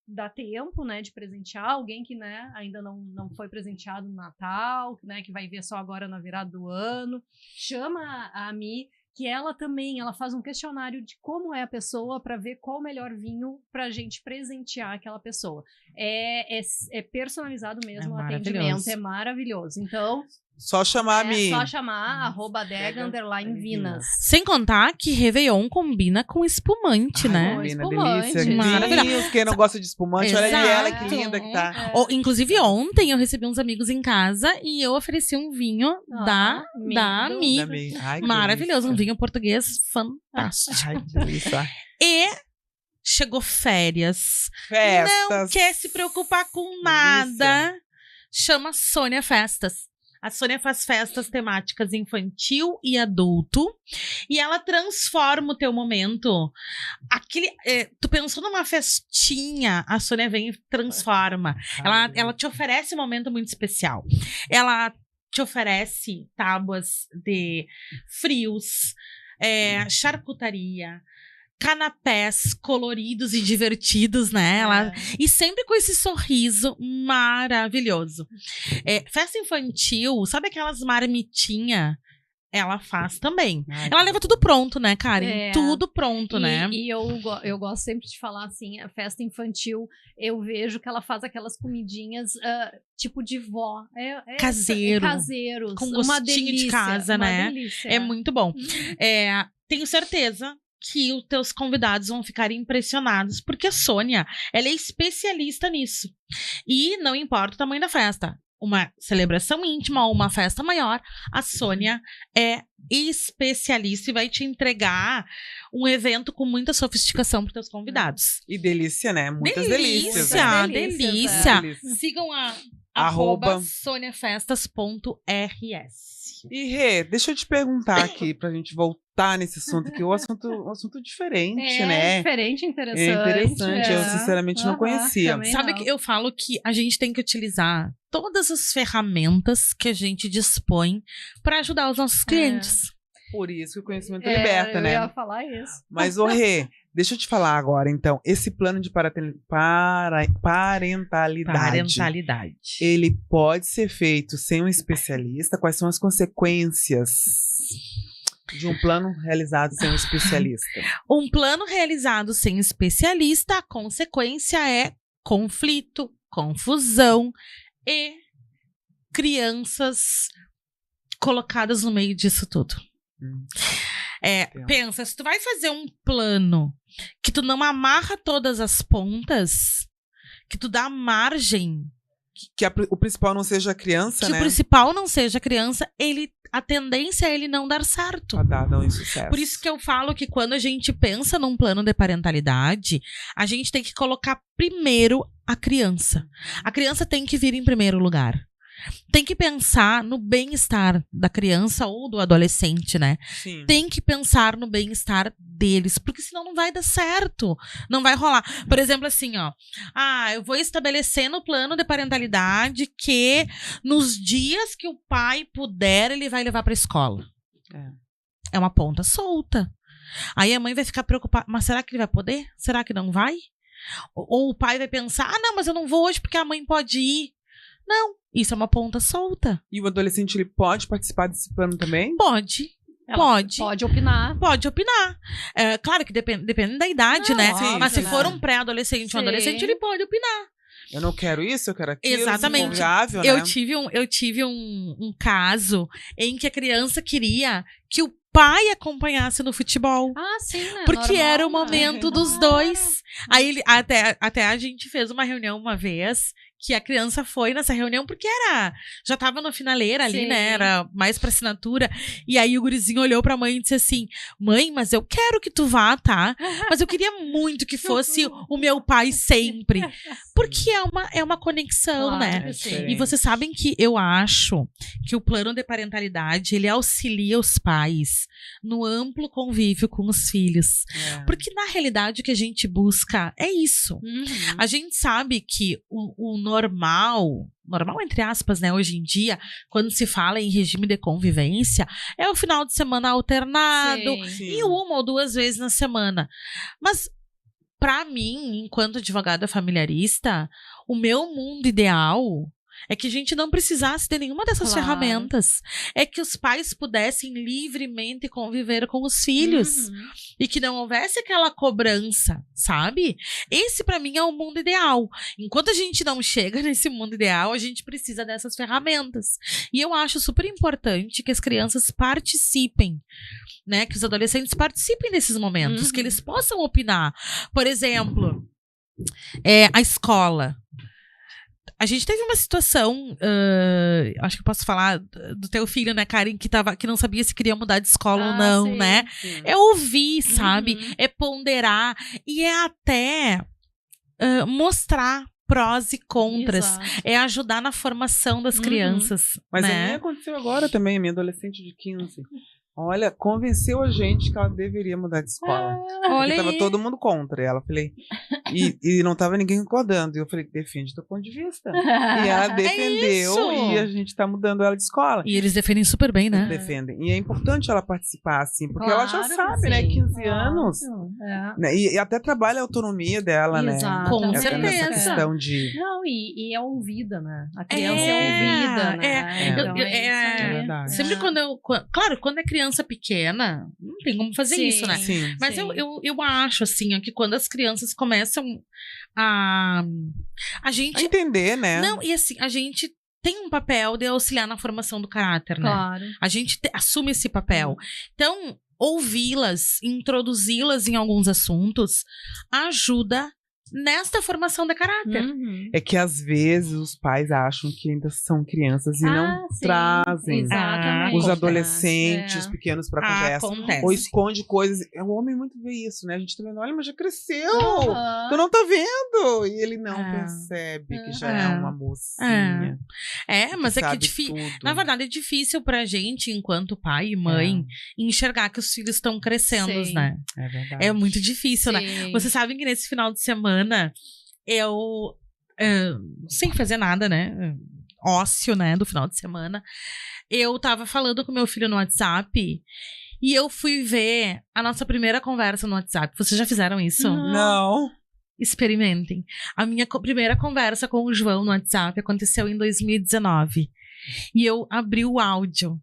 dá tempo, né, de presentear alguém que, né, ainda não foi presenteado no Natal, né, que vai ver só agora na virada do ano, chama a Mi, que ela faz um questionário de como é a pessoa para ver qual o melhor vinho pra gente presentear aquela pessoa. É personalizado mesmo o atendimento, é maravilhoso. Então, só chamar a Mi. Só chamar @adega_vinas. Sem contar que Réveillon combina com espumante, né? Combina, delícia. Maravilhoso. Quem não gosta de espumante, olha ali ela que linda que tá. Inclusive, ontem eu recebi uns amigos em casa e eu ofereci um vinho da Mi. Ai, Maravilhoso, um vinho português fantástico. Ai, que delícia. E chegou férias. Festas. Não quer se preocupar com nada. Chama Sônia Festas. A Sônia faz festas temáticas infantil e adulto. E ela transforma o teu momento. Tu pensou numa festinha, a Sônia vem e transforma. Ela te oferece um momento muito especial. Ela te oferece tábuas de frios, charcutaria, canapés coloridos e divertidos, né? E sempre com esse sorriso maravilhoso. Festa infantil, sabe aquelas marmitinhas? Ela faz também. Ela leva tudo pronto, né, Karen? Tudo pronto, né? E eu gosto sempre de falar assim, a festa infantil, eu vejo que ela faz aquelas comidinhas tipo de vó. Caseiros. Com gostinho de casa, né? Delícia. É muito bom. Tenho certeza que os teus convidados vão ficar impressionados, porque a Sônia, ela é especialista nisso. E não importa o tamanho da festa. Uma celebração íntima ou uma festa maior, a Sônia é especialista e vai te entregar um evento com muita sofisticação para os teus convidados. E delícia, né? Muitas delícias. Delícia. Sigam @soniafestas.rs. E Rê, deixa eu te perguntar aqui, pra gente voltar nesse assunto, que é um assunto diferente, né? Diferente, interessante. É interessante, eu sinceramente não conhecia. Sabe que eu falo que a gente tem que utilizar todas as ferramentas que a gente dispõe para ajudar os nossos clientes. Por isso que o conhecimento liberta, né? Eu ia falar isso. Mas, ô Rê, deixa eu te falar agora, então. Esse plano de parentalidade, ele pode ser feito sem um especialista? Quais são as consequências de um plano realizado sem um especialista? Um plano realizado sem especialista, a consequência é conflito, confusão e crianças colocadas no meio disso tudo. Pensa, se tu vai fazer um plano que tu não amarra todas as pontas, que tu dá margem, o principal não seja a criança, que né? o principal não seja a criança, a tendência é ele não dar certo. Não insucesso. Por isso que eu falo que quando a gente pensa num plano de parentalidade, a gente tem que colocar primeiro a criança. A criança tem que vir em primeiro lugar. Tem que pensar no bem-estar da criança ou do adolescente, né? Sim. Tem que pensar no bem-estar deles, porque senão não vai dar certo, não vai rolar. Por exemplo, assim, ó, eu vou estabelecer no plano de parentalidade que nos dias que o pai puder, ele vai levar pra escola. É uma ponta solta. Aí a mãe vai ficar preocupada, mas será que ele vai poder? Será que não vai? Ou o pai vai pensar, não, mas eu não vou hoje porque a mãe pode ir. Não, isso é uma ponta solta. E o adolescente, ele pode participar desse plano também? Pode. Pode opinar. Pode opinar. Claro que depende da idade, né? Sim, mas se for um pré-adolescente ou um adolescente, ele pode opinar. Eu não quero isso, eu quero aquilo. Exatamente. Viável, né? Eu tive um caso em que a criança queria que o pai acompanhasse no futebol. Sim, né? Porque normal, era o momento dos dois. Aí até a gente fez uma reunião uma vez que a criança foi nessa reunião porque já tava na finaleira ali, né? Era mais pra assinatura. E aí o gurizinho olhou pra mãe e disse assim: mãe, mas eu quero que tu vá, tá? Mas eu queria muito que fosse o meu pai sempre. Porque é uma conexão, né? E vocês sabem que eu acho que o plano de parentalidade, ele auxilia os pais no amplo convívio com os filhos. Porque na realidade o que a gente busca é isso. A gente sabe que o normal entre aspas, né, hoje em dia, quando se fala em regime de convivência, é o final de semana alternado e 1 ou 2 vezes na semana. Mas pra mim, enquanto advogada familiarista, o meu mundo ideal é que a gente não precisasse de nenhuma dessas ferramentas. É que os pais pudessem livremente conviver com os filhos. E que não houvesse aquela cobrança, sabe? Esse, pra mim, é o mundo ideal. Enquanto a gente não chega nesse mundo ideal, a gente precisa dessas ferramentas. E eu acho super importante que as crianças participem, né? Que os adolescentes participem desses momentos, que eles possam opinar. Por exemplo, a escola. A gente teve uma situação, acho que eu posso falar do teu filho, né, Karen, que não sabia se queria mudar de escola ou não, né? É ouvir, sabe? É ponderar e é até mostrar prós e contras. É ajudar na formação das crianças. Mas né? a minha aconteceu agora também, a minha adolescente de 15. Olha, convenceu a gente que ela deveria mudar de escola. Olha, tava todo mundo contra ela. Falei, e não tava ninguém concordando. E eu falei, defende teu ponto de vista. E ela defendeu e a gente tá mudando ela de escola. E eles defendem super bem, né? Defendem. E é importante ela participar, assim, porque ela já sabe, né? 15 anos. Né, e até trabalha a autonomia dela, né? Com certeza. Essa questão de... Não, e é ouvida, né? A criança é ouvida, né? Então, verdade. Sempre Claro, quando é criança pequena, não tem como fazer isso, né? Sim. Mas eu acho, assim, que quando as crianças começam a gente... A entender, né? Não, e assim, a gente tem um papel de auxiliar na formação do caráter, né? Claro. A gente assume esse papel. Então, ouvi-las, introduzi-las em alguns assuntos, ajuda nesta formação de caráter. É que às vezes os pais acham que ainda são crianças e não sim, trazem exatamente. os adolescentes pequenos pra conversa. Acontece. Ou esconde coisas. O homem muito vê isso, né? A gente tá vendo, olha, mas já cresceu. Tu não tá vendo. E ele não percebe que já é uma mocinha. Mas é que é sabe difícil. tudo. Na verdade, é difícil pra gente, enquanto pai e mãe, enxergar que os filhos estão crescendo, Sim. né? É verdade. É muito difícil, né? Sim. Vocês sabem que nesse final de semana eu, sem fazer nada, né? Ócio, né? Do final de semana. Eu tava falando com meu filho no WhatsApp e eu fui ver a nossa primeira conversa no WhatsApp. Vocês já fizeram isso? Não. Experimentem. A minha primeira conversa com o João no WhatsApp aconteceu em 2019. E eu abri o áudio.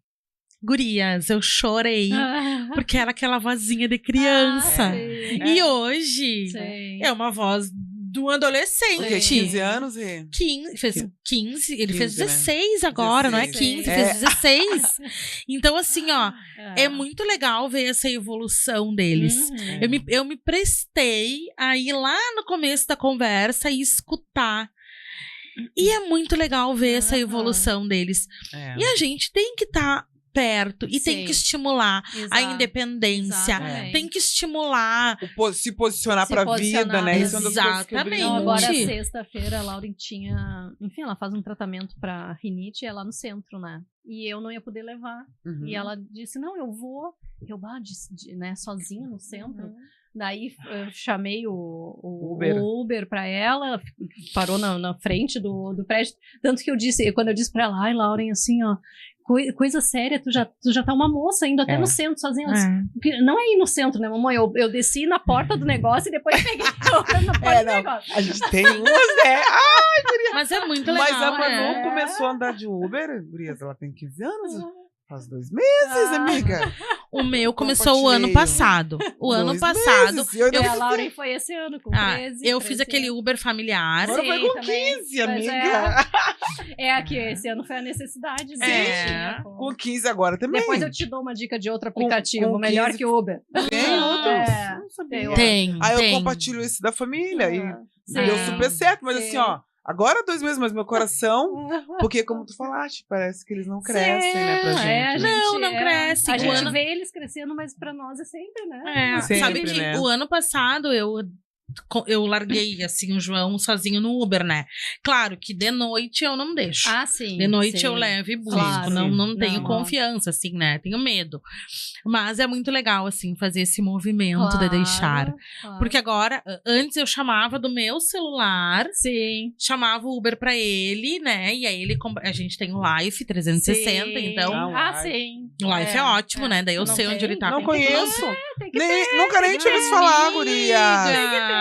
Gurias, eu chorei. Porque era aquela vozinha de criança. E hoje é uma voz de um adolescente. O quê? 15 anos? 15, fez 15, ele fez 15, 16 agora, 16. Não é 15, fez 16. Então, assim, ó, é muito legal ver essa evolução deles. Eu me prestei a ir lá no começo da conversa e escutar. E é muito legal ver essa evolução deles. E a gente tem que estar perto e tem que estimular a independência, tem que estimular se posicionar pra vida, né? Isso é uma das coisas que eu brinco. Agora, sexta-feira, a Lauren tinha, enfim, ela faz um tratamento pra rinite, é lá no centro, né? E eu não ia poder levar. E ela disse, não, eu vou. Eu, né, sozinha no centro. Daí eu chamei o Uber pra ela parou na frente do prédio. Tanto que quando eu disse pra ela, ai, Lauren, assim, ó, coisa séria, tu já tá uma moça indo até no centro sozinha. Não é ir no centro, né, mamãe? Eu desci na porta do negócio e depois peguei na porta do negócio. A gente tem umas, né? Ai, guria. Mas é muito legal. Mas a Manu começou a andar de Uber, gurias, ela tem 15 anos. Faz 2 meses, amiga. O meu começou o ano passado. O ano passado. A Lauren foi esse ano, com 13. Eu fiz aquele Uber familiar. Agora foi com 15, amiga. Aqui, esse ano foi a necessidade, né? Com 15 agora também. Depois eu te dou uma dica de outro aplicativo, melhor 15... que o Uber. Tem outros? Tem. Aí eu compartilho esse da família e deu super certo, mas assim, ó. Agora 2 meses, mas meu coração, porque como tu falaste, parece que eles não crescem, né, pra gente. Não cresce. A gente vê eles crescendo, mas pra nós é sempre, né? Sempre, sabe que o ano passado eu larguei, assim, o João sozinho no Uber, né? Claro que de noite eu não deixo. Sim. De noite eu levo e busco. Claro, não tenho confiança, assim, né? Tenho medo. Mas é muito legal, assim, fazer esse movimento de deixar. Claro. Porque agora, antes eu chamava do meu celular. Chamava o Uber pra ele, né? E aí a gente tem o Life 360, então... O Life é ótimo, né? Daí eu sei onde ele tá. Não conheço. Nunca nem tive isso falar, guria.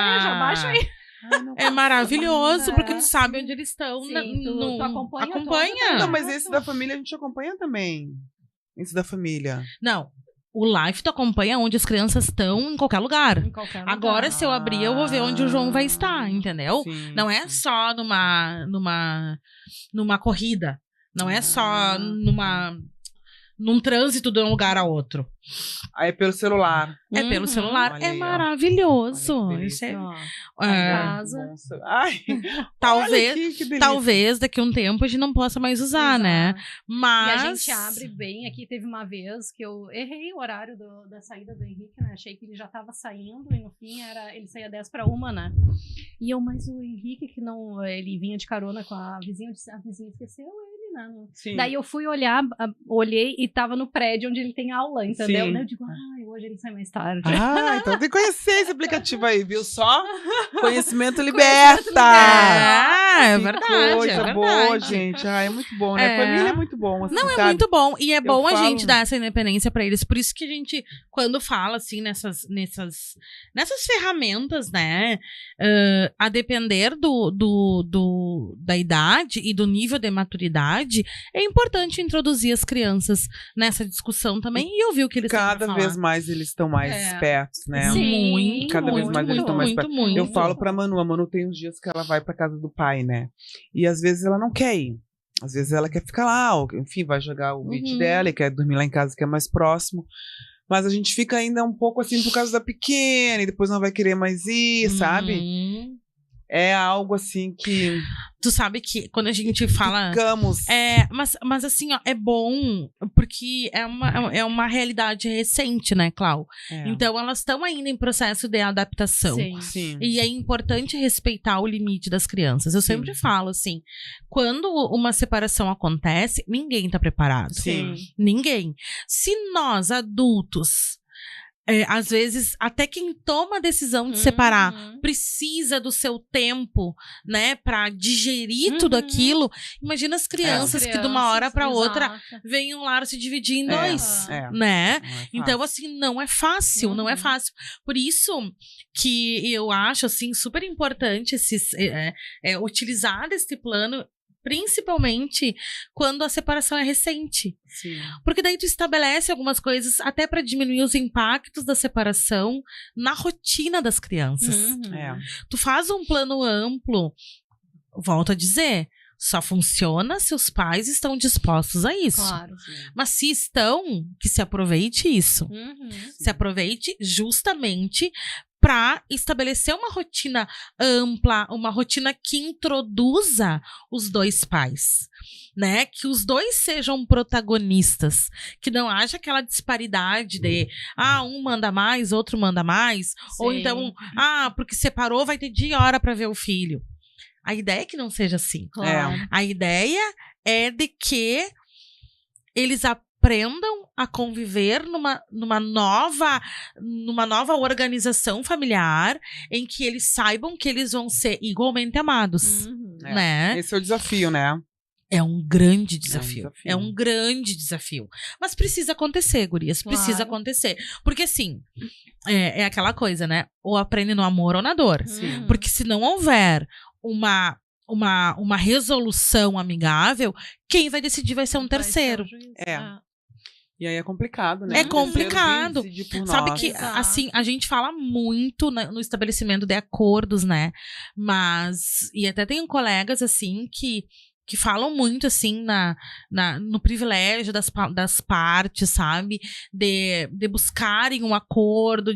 Já baixa aí. É maravilhoso, porque tu sabe onde eles estão. Tu acompanha. Não, mas esse da família a gente acompanha também. Esse da família. Não. O Life tu acompanha onde as crianças estão em qualquer lugar. Agora, se eu abrir, eu vou ver onde o João vai estar, entendeu? Não é só numa corrida. Não é só num trânsito de um lugar a outro. Aí é pelo celular. É pelo celular. É maravilhoso. Isso é... Talvez daqui a um tempo a gente não possa mais usar, né? Mas... E a gente abre bem. Aqui teve uma vez que eu errei o horário da saída do Henrique, né? Achei que ele já tava saindo e no fim ele saía 10:01, né? E mas o Henrique que não... Ele vinha de carona com a vizinha esqueceu ele, né? Daí eu fui olhei e tava no prédio onde ele tem aula, entendeu? Eu digo, hoje ele sai mais tarde. Então tem que conhecer esse aplicativo aí, viu? Só conhecimento liberta. É verdade. Coisa boa, gente. É muito bom, né? Família é muito bom. Assim, é muito bom. E é bom a gente dar essa independência pra eles. Por isso que a gente, quando fala, assim, nessas ferramentas, né? A depender da idade e do nível de maturidade, é importante introduzir as crianças nessa discussão também e ouvir o que eles têm pra falar. Cada vez mais eles estão mais espertos, né? Cada vez mais eles estão mais espertos. Eu falo pra Manu, a Manu tem uns dias que ela vai pra casa do pai, né? E às vezes ela não quer ir. Às vezes ela quer ficar lá, ou, enfim, vai jogar o beat dela e quer dormir lá em casa, que é mais próximo. Mas a gente fica ainda um pouco assim por causa da pequena, e depois não vai querer mais ir, sabe? é algo assim que... Tu sabe que quando a gente fala... Ficamos... Mas assim, ó, é bom, porque é uma realidade recente, né, Clau? Então, elas estão ainda em processo de adaptação. Sim. E é importante respeitar o limite das crianças. Eu sempre falo assim, quando uma separação acontece, ninguém tá preparado. Sim. Ninguém. Se nós, adultos... às vezes, até quem toma a decisão de separar precisa do seu tempo, né, pra digerir tudo aquilo. Imagina as crianças que de uma hora pra outra vem um lar se dividir em dois, né? Então, assim, não é fácil, não é fácil. Por isso que eu acho, assim, super importante utilizar este plano, principalmente quando a separação é recente. Sim. Porque daí tu estabelece algumas coisas até para diminuir os impactos da separação na rotina das crianças. Tu faz um plano amplo, volto a dizer, só funciona se os pais estão dispostos a isso. Claro. Mas se estão, que se aproveite isso. Se aproveite justamente para estabelecer uma rotina ampla, uma rotina que introduza os dois pais, né? Que os dois sejam protagonistas, que não haja aquela disparidade de um manda mais, outro manda mais, ou então, porque separou, vai ter dia e hora para ver o filho. A ideia é que não seja assim. A ideia é de que eles aprendam a conviver numa nova organização familiar, em que eles saibam que eles vão ser igualmente amados, né? Esse é o desafio, né? É um grande desafio. É um grande desafio. Mas precisa acontecer, gurias. Precisa acontecer. Porque, assim, é aquela coisa, né? Ou aprende no amor ou na dor. Porque se não houver uma resolução amigável, quem vai decidir vai ser um terceiro. E aí é complicado, né? É complicado. Sabe que, Exato. assim, a gente fala muito no estabelecimento de acordos, né? Mas, e até tenho colegas, assim, que falam muito, assim, no privilégio das partes, sabe? De buscarem um acordo,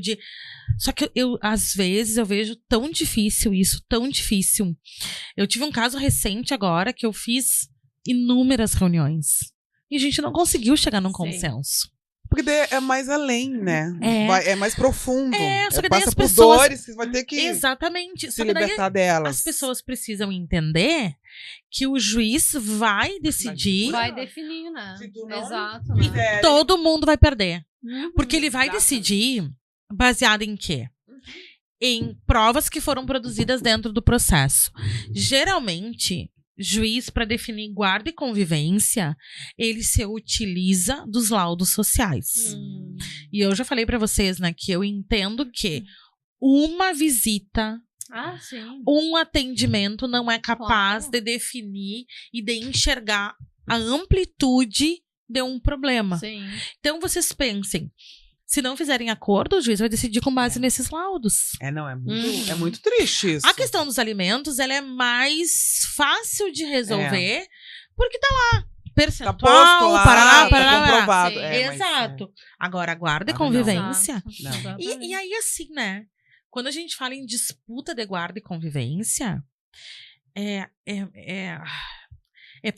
Só que às vezes, eu vejo tão difícil isso, tão difícil. Eu tive um caso recente agora, que eu fiz inúmeras reuniões. E a gente não conseguiu chegar num consenso. Porque daí é mais além, né? É mais profundo. Só que daí passa as por pessoas... dores que você vai ter que Exatamente. se libertar delas. As pessoas precisam entender que o juiz vai decidir. Vai definir, né? Se tu não Exato. fizer- Todo mundo vai perder. Porque ele vai decidir baseado em quê? Em provas que foram produzidas dentro do processo. Geralmente, juiz, para definir guarda e convivência, ele se utiliza dos laudos sociais. E eu já falei para vocês, né, que eu entendo que uma visita, um atendimento não é capaz de definir e de enxergar a amplitude de um problema. Então, vocês pensem, se não fizerem acordo, o juiz vai decidir com base nesses laudos. É muito triste isso. A questão dos alimentos, ela é mais fácil de resolver, porque tá lá, percentual, Tá posto lá, parará. tá comprovado. Exato. Agora, a guarda e Ah, convivência. Não. E aí, assim, né? Quando a gente fala em disputa de guarda e convivência, é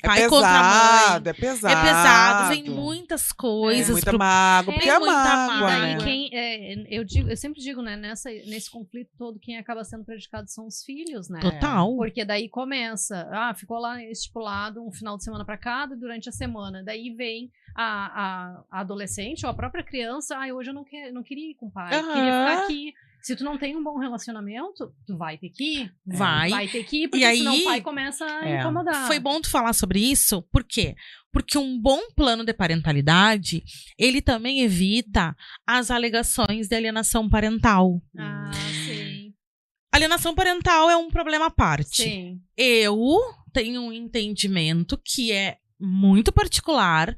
pai contra mãe. É pesado. É pesado, vem muitas coisas. Muita mágoa, porque é muita mágoa, mágoa. né? Eu sempre digo, né, nesse conflito todo, quem acaba sendo prejudicado são os filhos, né? Total. Porque daí começa, ficou lá estipulado um final de semana para cada durante a semana. Daí vem a adolescente ou a própria criança, hoje eu não queria ir com o pai, queria ficar aqui. Se tu não tem um bom relacionamento, tu vai ter que ir. Vai ter que ir, porque senão o pai começa a incomodar. Foi bom tu falar sobre isso, por quê? Porque um bom plano de parentalidade, ele também evita as alegações de alienação parental. Sim. Alienação parental é um problema à parte. Sim. Eu tenho um entendimento que é muito particular,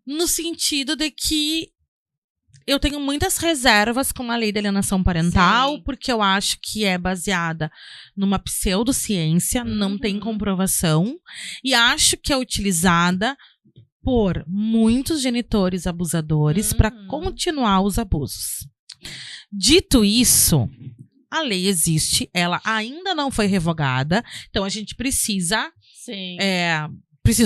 no sentido de que eu tenho muitas reservas com a lei de alienação parental, porque eu acho que é baseada numa pseudociência, não tem comprovação, e acho que é utilizada por muitos genitores abusadores para continuar os abusos. Dito isso, a lei existe, ela ainda não foi revogada, então a gente precisa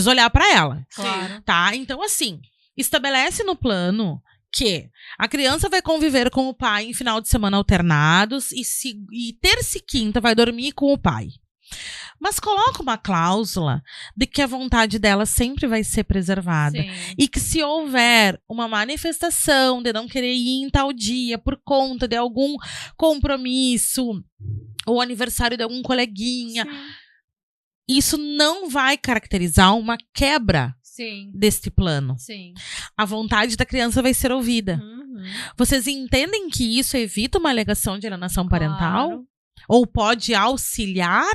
olhar para ela. Claro. Tá? Então, assim, estabelece no plano que a criança vai conviver com o pai em final de semana alternados e terça e quinta vai dormir com o pai. Mas coloca uma cláusula de que a vontade dela sempre vai ser preservada. Sim. E que se houver uma manifestação de não querer ir em tal dia por conta de algum compromisso ou aniversário de algum coleguinha, isso não vai caracterizar uma quebra deste plano. Sim. A vontade da criança vai ser ouvida. Uhum. Vocês entendem que isso evita uma alegação de alienação parental? Claro. Ou pode auxiliar,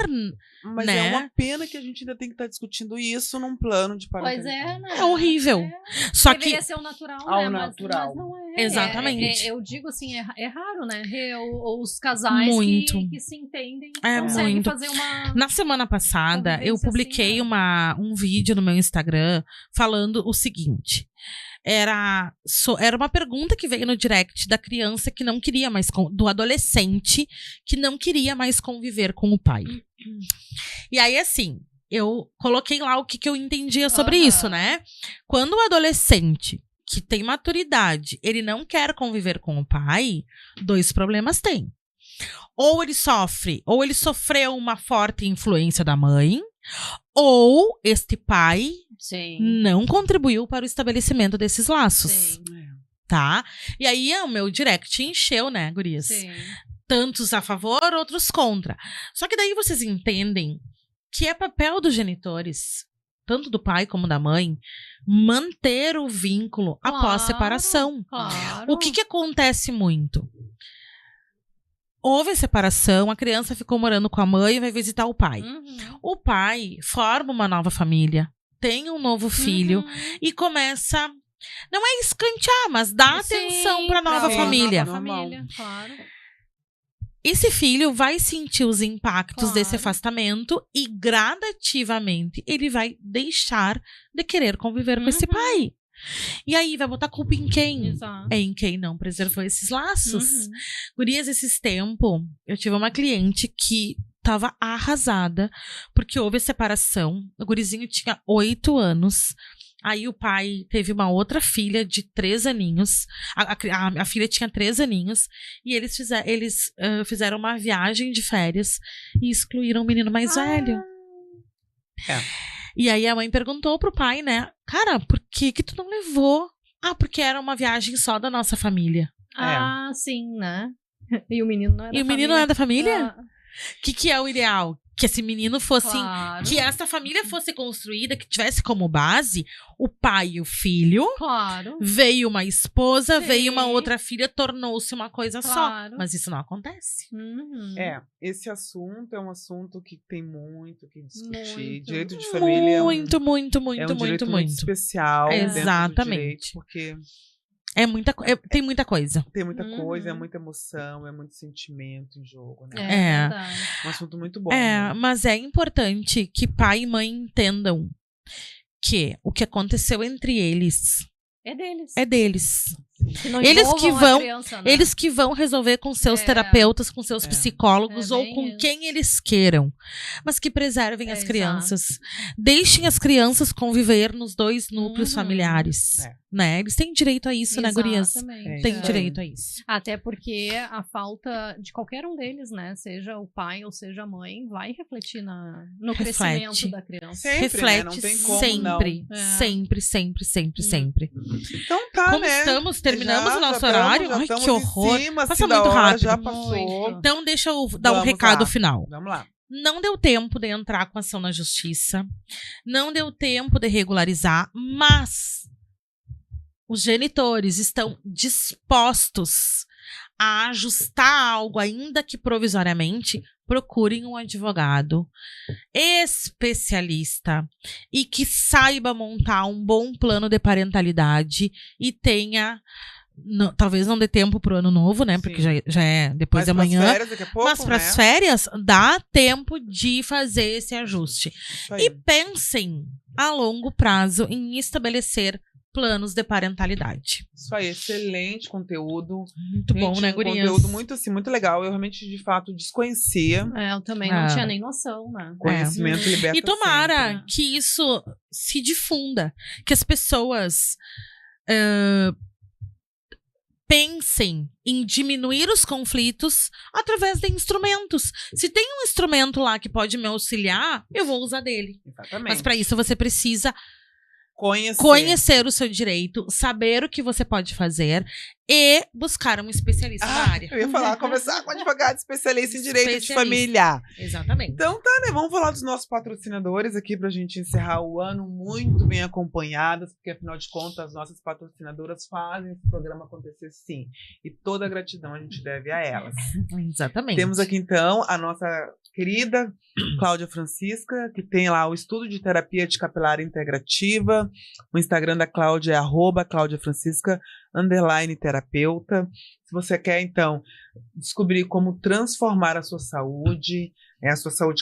Mas né? é uma pena que a gente ainda tem que estar discutindo isso num plano de parentalidade. Pois é, né? É horrível. Só Deveria que ser o natural, Ao né? natural. Mas não é. Exatamente. Eu digo assim, é raro, né? Os casais Muito. que se entendem É conseguem muito. fazer uma... na semana passada eu Convivência publiquei assim, né? um vídeo no meu Instagram falando o seguinte. Era uma pergunta que veio no direct da criança que não queria mais, do adolescente que não queria mais conviver com o pai. E aí, assim, eu coloquei lá o que eu entendia sobre isso, né? Quando o adolescente que tem maturidade, ele não quer conviver com o pai, 2 problemas tem. Ou ele sofreu uma forte influência da mãe, ou este pai não contribuiu para o estabelecimento desses laços. Sim. Tá? E aí o meu direct encheu, né, gurias? Sim. Tantos a favor, outros contra. Só que daí vocês entendem que é papel dos genitores, tanto do pai como da mãe, manter o vínculo após separação. Claro. O que acontece muito? Houve a separação, a criança ficou morando com a mãe e vai visitar o pai. Uhum. O pai forma uma nova família, tem um novo filho e começa, não é escantear, mas dá atenção para a nova família. Nova família, claro. Esse filho vai sentir os impactos desse afastamento e gradativamente ele vai deixar de querer conviver com esse pai. E aí vai botar culpa em quem? Exato. É em quem não preservou esses laços. Uhum. Gurias, esses tempos, eu tive uma cliente que tava arrasada porque houve a separação. O gurizinho tinha 8 anos. Aí o pai teve uma outra filha de 3 aninhos. A filha tinha 3 aninhos. E eles fizeram uma viagem de férias e excluíram o menino mais velho. E aí a mãe perguntou pro pai, né? Cara, por que tu não levou? Ah, porque era uma viagem só da nossa família. Ah, sim, né? E o menino não é da família. E o menino não é da família? Que é o ideal? Que esse menino fosse... Claro. Que essa família fosse construída, que tivesse como base o pai e o filho. Claro. Veio uma esposa, Sim. veio uma outra filha, tornou-se uma coisa Claro. só. Mas isso não acontece. Uhum. Esse assunto é um assunto que tem muito que discutir. Muito. Direito de família Muito, muito, é um muito, direito muito, muito muito. especial. dentro do Exatamente. direito, porque Tem muita coisa. tem muita Uhum. coisa, é muita emoção, é muito sentimento em jogo, né? É. Verdade. Um assunto muito bom. né? Mas é importante que pai e mãe entendam que o que aconteceu entre eles É deles. é deles. Que não Eles envolvam que a vão- criança, né? Eles que vão resolver com seus É. terapeutas, com seus É. psicólogos É ou bem com isso. quem eles queiram. Mas que preservem as Exato. crianças. Deixem as crianças conviver nos 2 núcleos Uhum. familiares. É. Né? Eles têm direito a isso, né, gurias? Exatamente. Tem É. direito a isso. Até porque a falta de qualquer um deles, né? Seja o pai ou seja a mãe, vai refletir no Reflete. crescimento da criança. Sempre, Reflete né? Não tem como sempre, não. É. sempre, sempre, sempre, sempre. Então tá, Como né? terminamos Já o nosso estamos- horário? já Ai, estamos que horror. Em cima, Passa assim, da muito hora, rápido. Já passou. Muito. Então, deixa eu dar um Vamos recado lá. final. Vamos lá. Não deu tempo de entrar com ação na justiça. Não deu tempo de regularizar, mas os genitores estão dispostos a ajustar algo, ainda que provisoriamente. Procurem um advogado especialista e que saiba montar um bom plano de parentalidade e tenha... talvez não dê tempo pro ano novo, né? Porque Sim. já é depois Mas de amanhã. pras férias, daqui a pouco, Mas para as né? férias, dá tempo de fazer esse ajuste. Isso aí. E pensem a longo prazo em estabelecer planos de parentalidade. Isso aí, excelente conteúdo. Muito bom, né, gurias? Conteúdo muito, assim, muito legal. Eu realmente, de fato, desconhecia. Eu também não tinha nem noção, né? Conhecimento liberta E tomara sempre. que isso se difunda, que as pessoas pensem em diminuir os conflitos através de instrumentos. Se tem um instrumento lá que pode me auxiliar, eu vou usar dele. Exatamente. Mas para isso você precisa conhecer o seu direito, saber o que você pode fazer e buscar um especialista na área. Eu ia falar, conversar com um advogado especialista em direito de família. Exatamente. Então tá, né? Vamos falar dos nossos patrocinadores aqui pra gente encerrar o ano muito bem acompanhadas, porque afinal de contas as nossas patrocinadoras fazem esse programa acontecer sim. E toda a gratidão a gente deve a elas. Exatamente. Temos aqui então a nossa querida Cláudia Francisca, que tem lá o estudo de terapia de capilar integrativa. O Instagram da Cláudia é @CláudiaFrancisca_terapeuta. Se você quer, então, descobrir como transformar a sua saúde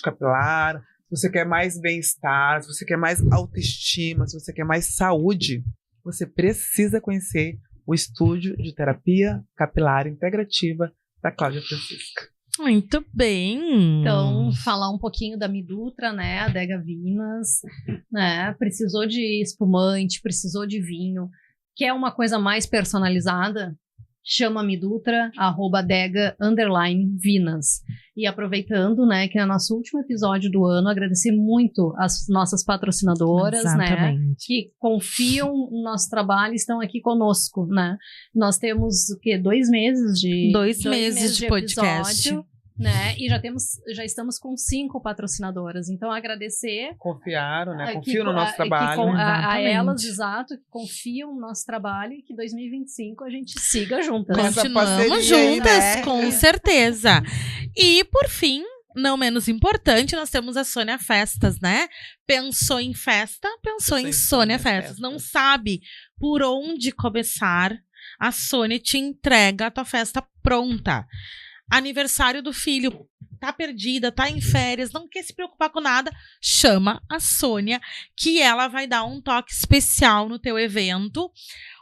capilar, se você quer mais bem-estar, se você quer mais autoestima, se você quer mais saúde, você precisa conhecer o estúdio de terapia capilar integrativa da Cláudia Francisca. Muito bem. Então, falar um pouquinho da Midutra, né? A Adega Vinas, né? Precisou de espumante, precisou de vinho. Quer uma coisa mais personalizada? Chama a Midutra, @adega_vinas. E aproveitando, né, que é o nosso último episódio do ano, agradecer muito as nossas patrocinadoras, né, que confiam no nosso trabalho e estão aqui conosco, né. Nós temos, o quê? 2 meses de... 2 meses de podcast. Episódio, né, e já estamos com 5 patrocinadoras, então agradecer. Confiaram, né, confiam no nosso trabalho. A elas, exato, que confiam no nosso trabalho e que 2025 a gente siga juntas. Continuamos juntas, né? Com certeza. E, por fim, não menos importante, nós temos a Sônia Festas, né? Pensou em festa, pensou em Sônia Festas. Não sabe por onde começar, a Sônia te entrega a tua festa pronta. Aniversário do filho, tá perdida, tá em férias, não quer se preocupar com nada, chama a Sônia, que ela vai dar um toque especial no teu evento.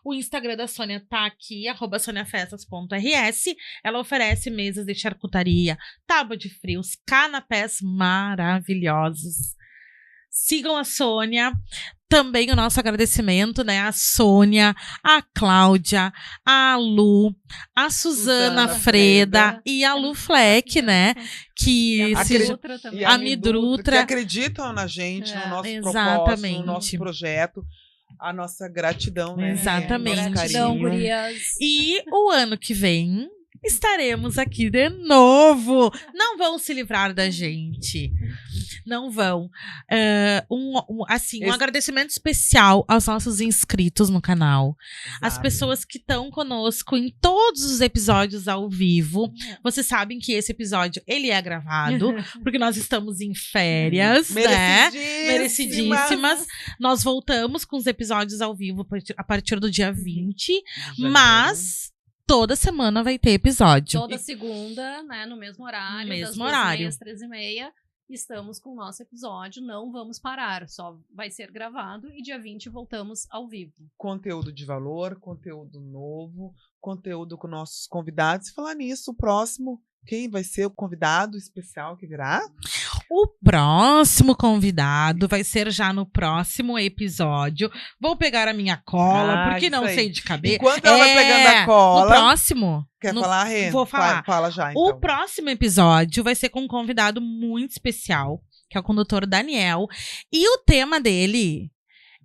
O Instagram da Sônia tá aqui, @soniafestas.rs. Ela oferece mesas de charcutaria, tábua de frios, canapés maravilhosos. Sigam a Sônia. Também o nosso agradecimento, né? A Sônia, a Cláudia, a Lu, a Suzana Freda e a Lu Fleck, né? Que a Midrutra, que acreditam na gente, no nosso propósito, no nosso projeto. A nossa gratidão, né? Exatamente. Gratidão, gurias. E o ano que vem estaremos aqui de novo. Não vão se livrar da gente. Não vão. Um agradecimento especial aos nossos inscritos no canal. Exato. As pessoas que estão conosco em todos os episódios ao vivo. Vocês sabem que esse episódio, ele é gravado, porque nós estamos em férias, né? Merecidíssimas. Nós voltamos com os episódios ao vivo a partir do dia 20. Mas toda semana vai ter episódio. Toda segunda, né? No mesmo horário. No mesmo das horário. 2h30 às 3h30. Estamos com o nosso episódio, não vamos parar, só vai ser gravado e dia 20 voltamos ao vivo. Conteúdo de valor, conteúdo novo, conteúdo com nossos convidados. E falar nisso, o próximo, quem vai ser o convidado especial que virá? O próximo convidado vai ser já no próximo episódio. Vou pegar a minha cola, porque não sei de cabeça. Enquanto ela vai pegando a cola... No próximo... Quer falar, Rê? Vou falar. Fala já, então. O próximo episódio vai ser com um convidado muito especial, que é o condutor Daniel. E o tema dele,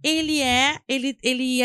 ele é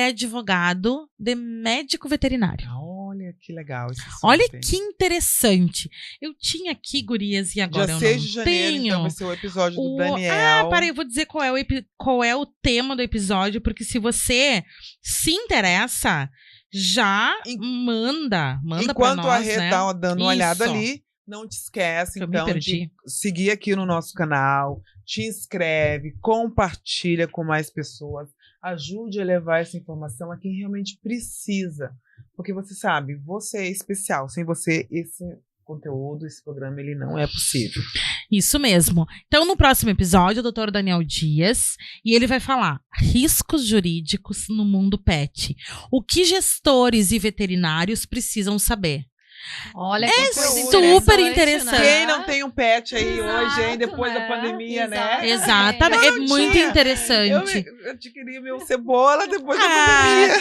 advogado de médico veterinário. Olha que legal esse assunto. Olha que interessante. Eu tinha aqui, gurias, e agora dia eu 6 não de janeiro, tenho. Então vai ser o episódio do Daniel. Peraí, eu vou dizer qual é o tema do episódio, porque se você se interessa... Já manda pra nós, enquanto a Rê né? tá dando uma olhada ali, não te esquece, então, de seguir aqui no nosso canal, te inscreve, compartilha com mais pessoas, ajude a levar essa informação a quem realmente precisa, porque você sabe, você é especial, sem você esse conteúdo, esse programa, ele não é possível. Isso mesmo. Então, no próximo episódio, o Dr. Daniel Dias, e ele vai falar riscos jurídicos no mundo pet. O que gestores e veterinários precisam saber. Olha, é super interessante. Né? Quem não tem um pet aí hoje, hein? Depois da pandemia, né? Exatamente. É muito interessante. Eu adquiri meu cebola depois da pandemia.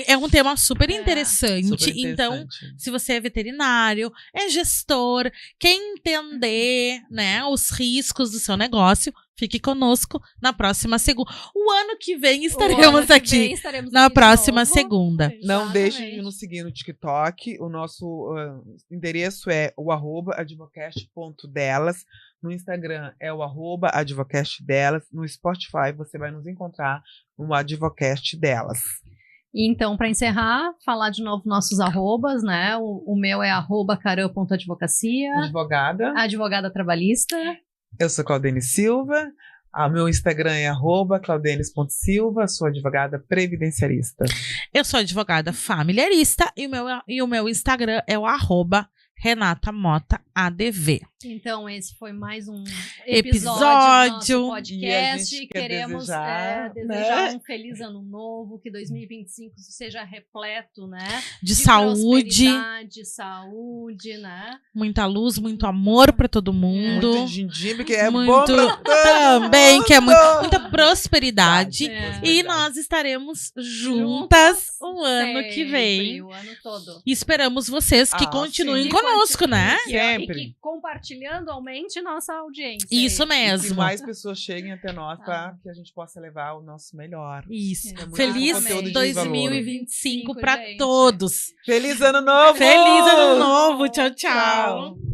É um tema super interessante. Super interessante. Então, se você é veterinário, é gestor, quer entender, né, os riscos do seu negócio, fique conosco na próxima segunda. O ano que vem estaremos aqui. Na próxima segunda. Exatamente. Não deixem de nos seguir no TikTok. O nosso endereço é o @advocast.delas. No Instagram é o @advocastdelas. No Spotify você vai nos encontrar no Advocast Delas. Então, para encerrar, falar de novo nossos arrobas, né? O meu é @caran.advocacia. Advogada trabalhista. Eu sou Claudene Silva. Meu Instagram é @claudenes.silva. Sou advogada previdenciarista. Eu sou advogada familiarista e o meu Instagram é o @RenataMotaADV. Então, esse foi mais um episódio do nosso podcast. E Queremos desejar né? um feliz ano novo, que 2025 seja repleto, né? De saúde. Saúde, né? Muita luz, muito amor pra todo mundo. Muito gengibre, que é muito, bom pra também, que é muita prosperidade. É. E nós estaremos juntas o ano que vem. O ano todo. E esperamos vocês que continuem sim. conosco, né? Sempre. E que compartilhando aumente nossa audiência. Isso E mesmo. que mais pessoas cheguem até nós para que a gente possa levar o nosso melhor. Isso. É muito Feliz conteúdo de 2025 valor. para Gente. todos. Feliz ano novo! Feliz ano novo. Tchau, tchau. Tchau.